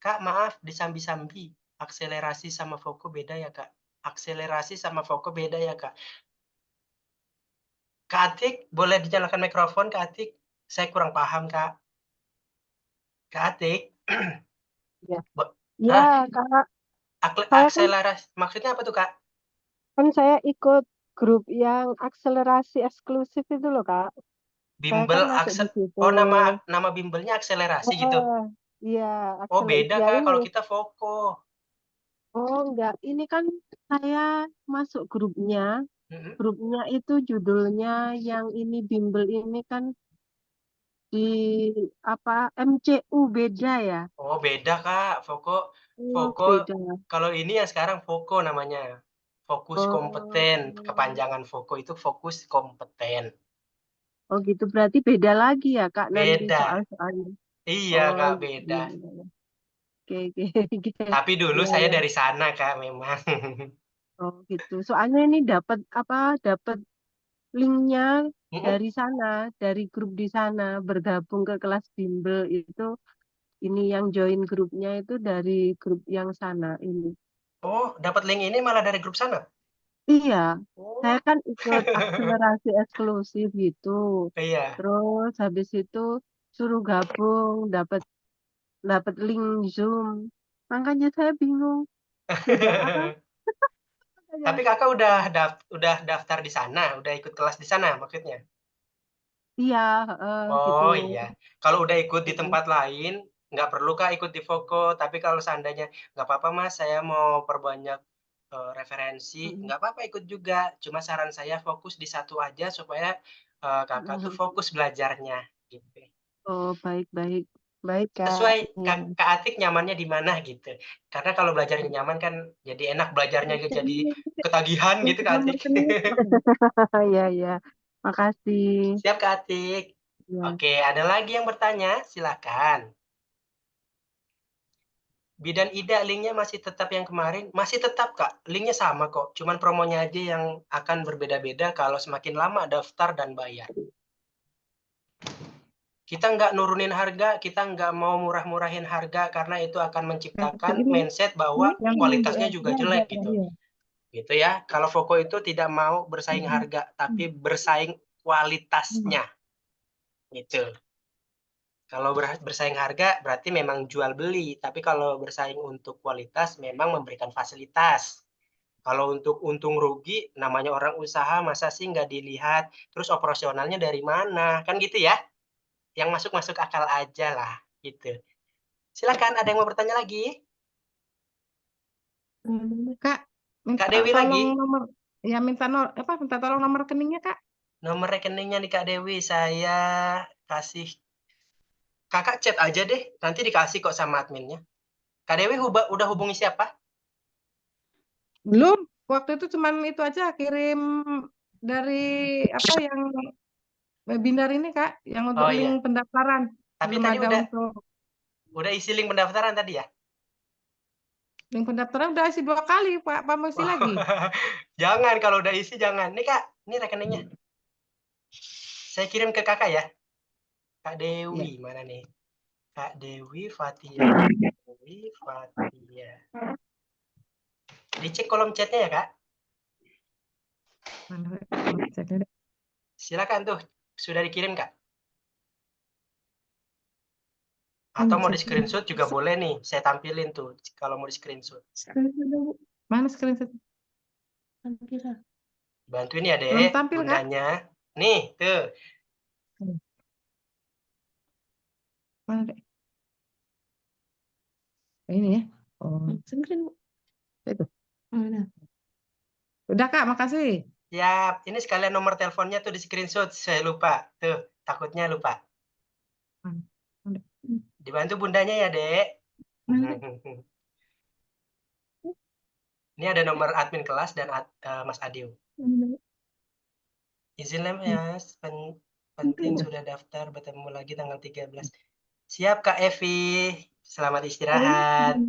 Kak, maaf disambi-sambi. Akselerasi sama Foko beda ya, Kak? Akselerasi sama Foko beda ya, Kak? Kak Atik, boleh dinyalakan mikrofon, Kak Atik? Saya kurang paham, Kak. Kak Atik? Ya, Bo- ya Kak. Saya kan, Akselerasi, maksudnya apa tuh, Kak? kan saya ikut grup yang akselerasi eksklusif itu loh Kak. Saya Bimbel kan masuk di situ. Oh, nama bimbelnya akselerasi gitu? Iya, Oh, beda, ya Kak, ini. kalau kita Foko. Oh enggak, ini kan saya masuk grupnya. Grupnya itu judulnya yang ini bimbel ini kan di apa MCU beda ya? Oh, beda, Kak. Foko Beda. kalau ini yang sekarang Foko namanya. Fokus kompeten. Kepanjangan Foko itu fokus kompeten. Oh gitu, berarti beda lagi ya Kak nanti Beda. soal-soalnya. Iya, Oh Kak, iya, beda. oke. Tapi dulu Iya, saya iya. dari sana, Kak, memang. Oh gitu. Soalnya ini dapat linknya dari sana, dari grup di sana, bergabung ke kelas bimbel itu. Ini yang join grupnya itu dari grup yang sana ini. Oh, dapat link ini malah dari grup sana? Iya, saya Oh. kan ikut akselerasi eksklusif gitu. Iya. Terus habis itu suruh gabung, dapat link Zoom. Makanya saya bingung. Beda apa? Tapi Kakak udah daftar di sana, udah ikut kelas di sana maksudnya? Iya, gitu. Oh iya, kalau udah ikut di tempat lain, nggak perlu Kak ikut di Foko, tapi kalau seandainya, "Nggak apa-apa Mas, saya mau perbanyak, referensi," nggak apa-apa ikut juga. Cuma saran saya fokus di satu aja supaya, Kakak tuh fokus belajarnya, gitu. Oh, baik. Baik, Kak. Sesuai Iya. Kak Atik nyamannya di mana gitu. Karena kalau belajarnya nyaman kan jadi enak belajarnya, jadi ketagihan gitu Kak Atik. Iya. Makasih. Siap Kak Atik. Ya. Oke, ada lagi yang bertanya? Silakan. Bidan Ida linknya masih tetap yang kemarin? Masih tetap Kak, linknya sama kok. Cuman promonya aja yang akan berbeda-beda kalau semakin lama daftar dan bayar. Kita nggak nurunin harga, kita nggak mau murah-murahin harga karena itu akan menciptakan mindset bahwa kualitasnya juga jelek gitu. Gitu ya. Kalau Foko itu tidak mau bersaing harga, tapi bersaing kualitasnya. Gitu. Kalau bersaing harga berarti memang jual beli, tapi kalau bersaing untuk kualitas memang memberikan fasilitas. Kalau untuk untung rugi, namanya orang usaha masa sih nggak dilihat, terus operasionalnya dari mana, kan gitu ya? Yang masuk-masuk akal aja lah, gitu. Silakan, ada yang mau bertanya lagi? Kak, minta Kak Dewi tolong lagi? nomor, ya minta tolong nomor rekeningnya Kak. Nomor rekeningnya nih Kak Dewi, saya kasih. Kakak chat aja deh, nanti dikasih kok sama adminnya. Kak Dewi udah hubungi siapa? Belum. waktu itu cuman itu aja kirim dari apa yang webinar ini Kak, yang untuk Oh iya. link pendaftaran. Tapi Belum tadi ada untuk udah isi link pendaftaran tadi ya? link pendaftaran udah isi 2 kali Pak, mau isi lagi? Jangan, kalau udah isi jangan. Nih Kak, ini rekeningnya. Saya kirim ke Kakak ya. Kak Dewi, mana nih? Kak Dewi Fatia. Dewi Fatia. Dicek kolom chatnya ya Kak. Mana, kolom chatnya deh. Silakan tuh, sudah dikirim Kak. Atau mau di screenshot juga boleh nih, saya tampilin tuh kalau mau di screenshot. Mana screenshot? Bantuin ya Belum Dek, tampil Kak. bundanya. Nih, tuh. Mana Dek? Ini ya. Oh, screen. Itu. Udah Kak, makasih. Siap, ini sekalian nomor teleponnya tuh di screenshot, saya lupa. Tuh, takutnya lupa. Dibantu bundanya ya Dek. Ini ada nomor admin kelas dan Mas Adio. Izin Mas, penting sudah daftar, bertemu lagi tanggal 13. Siap Kak Evi, selamat istirahat.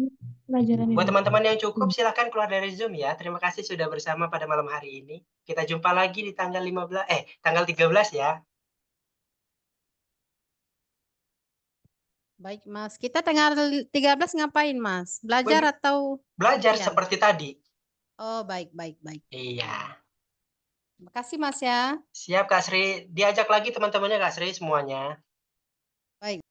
Buat teman-teman yang cukup, silahkan keluar dari Zoom ya. Terima kasih sudah bersama pada malam hari ini. Kita jumpa lagi di tanggal 13 ya. Baik, Mas. Kita tanggal 13 ngapain, Mas? Belajar atau Belajar latihan? seperti tadi. Oh, baik. Iya. Terima kasih, Mas ya. Siap Kak Sri. Diajak lagi teman-temannya Kak Sri semuanya. Baik.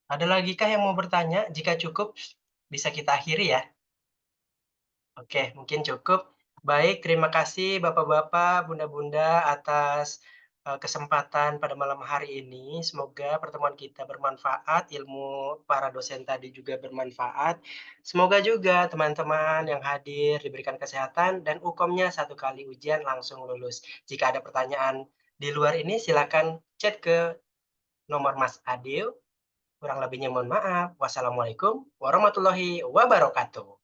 Ada lagi kah yang mau bertanya? Jika cukup, bisa kita akhiri ya. Oke, mungkin cukup. Baik, terima kasih Bapak-Bapak, Bunda-Bunda atas kesempatan pada malam hari ini. Semoga pertemuan kita bermanfaat, ilmu para dosen tadi juga bermanfaat. Semoga juga teman-teman yang hadir diberikan kesehatan dan UKOM-nya 1 kali ujian langsung lulus. Jika ada pertanyaan di luar ini, silakan chat ke nomor Mas Adil. Kurang lebihnya mohon maaf. Wassalamualaikum warahmatullahi wabarakatuh.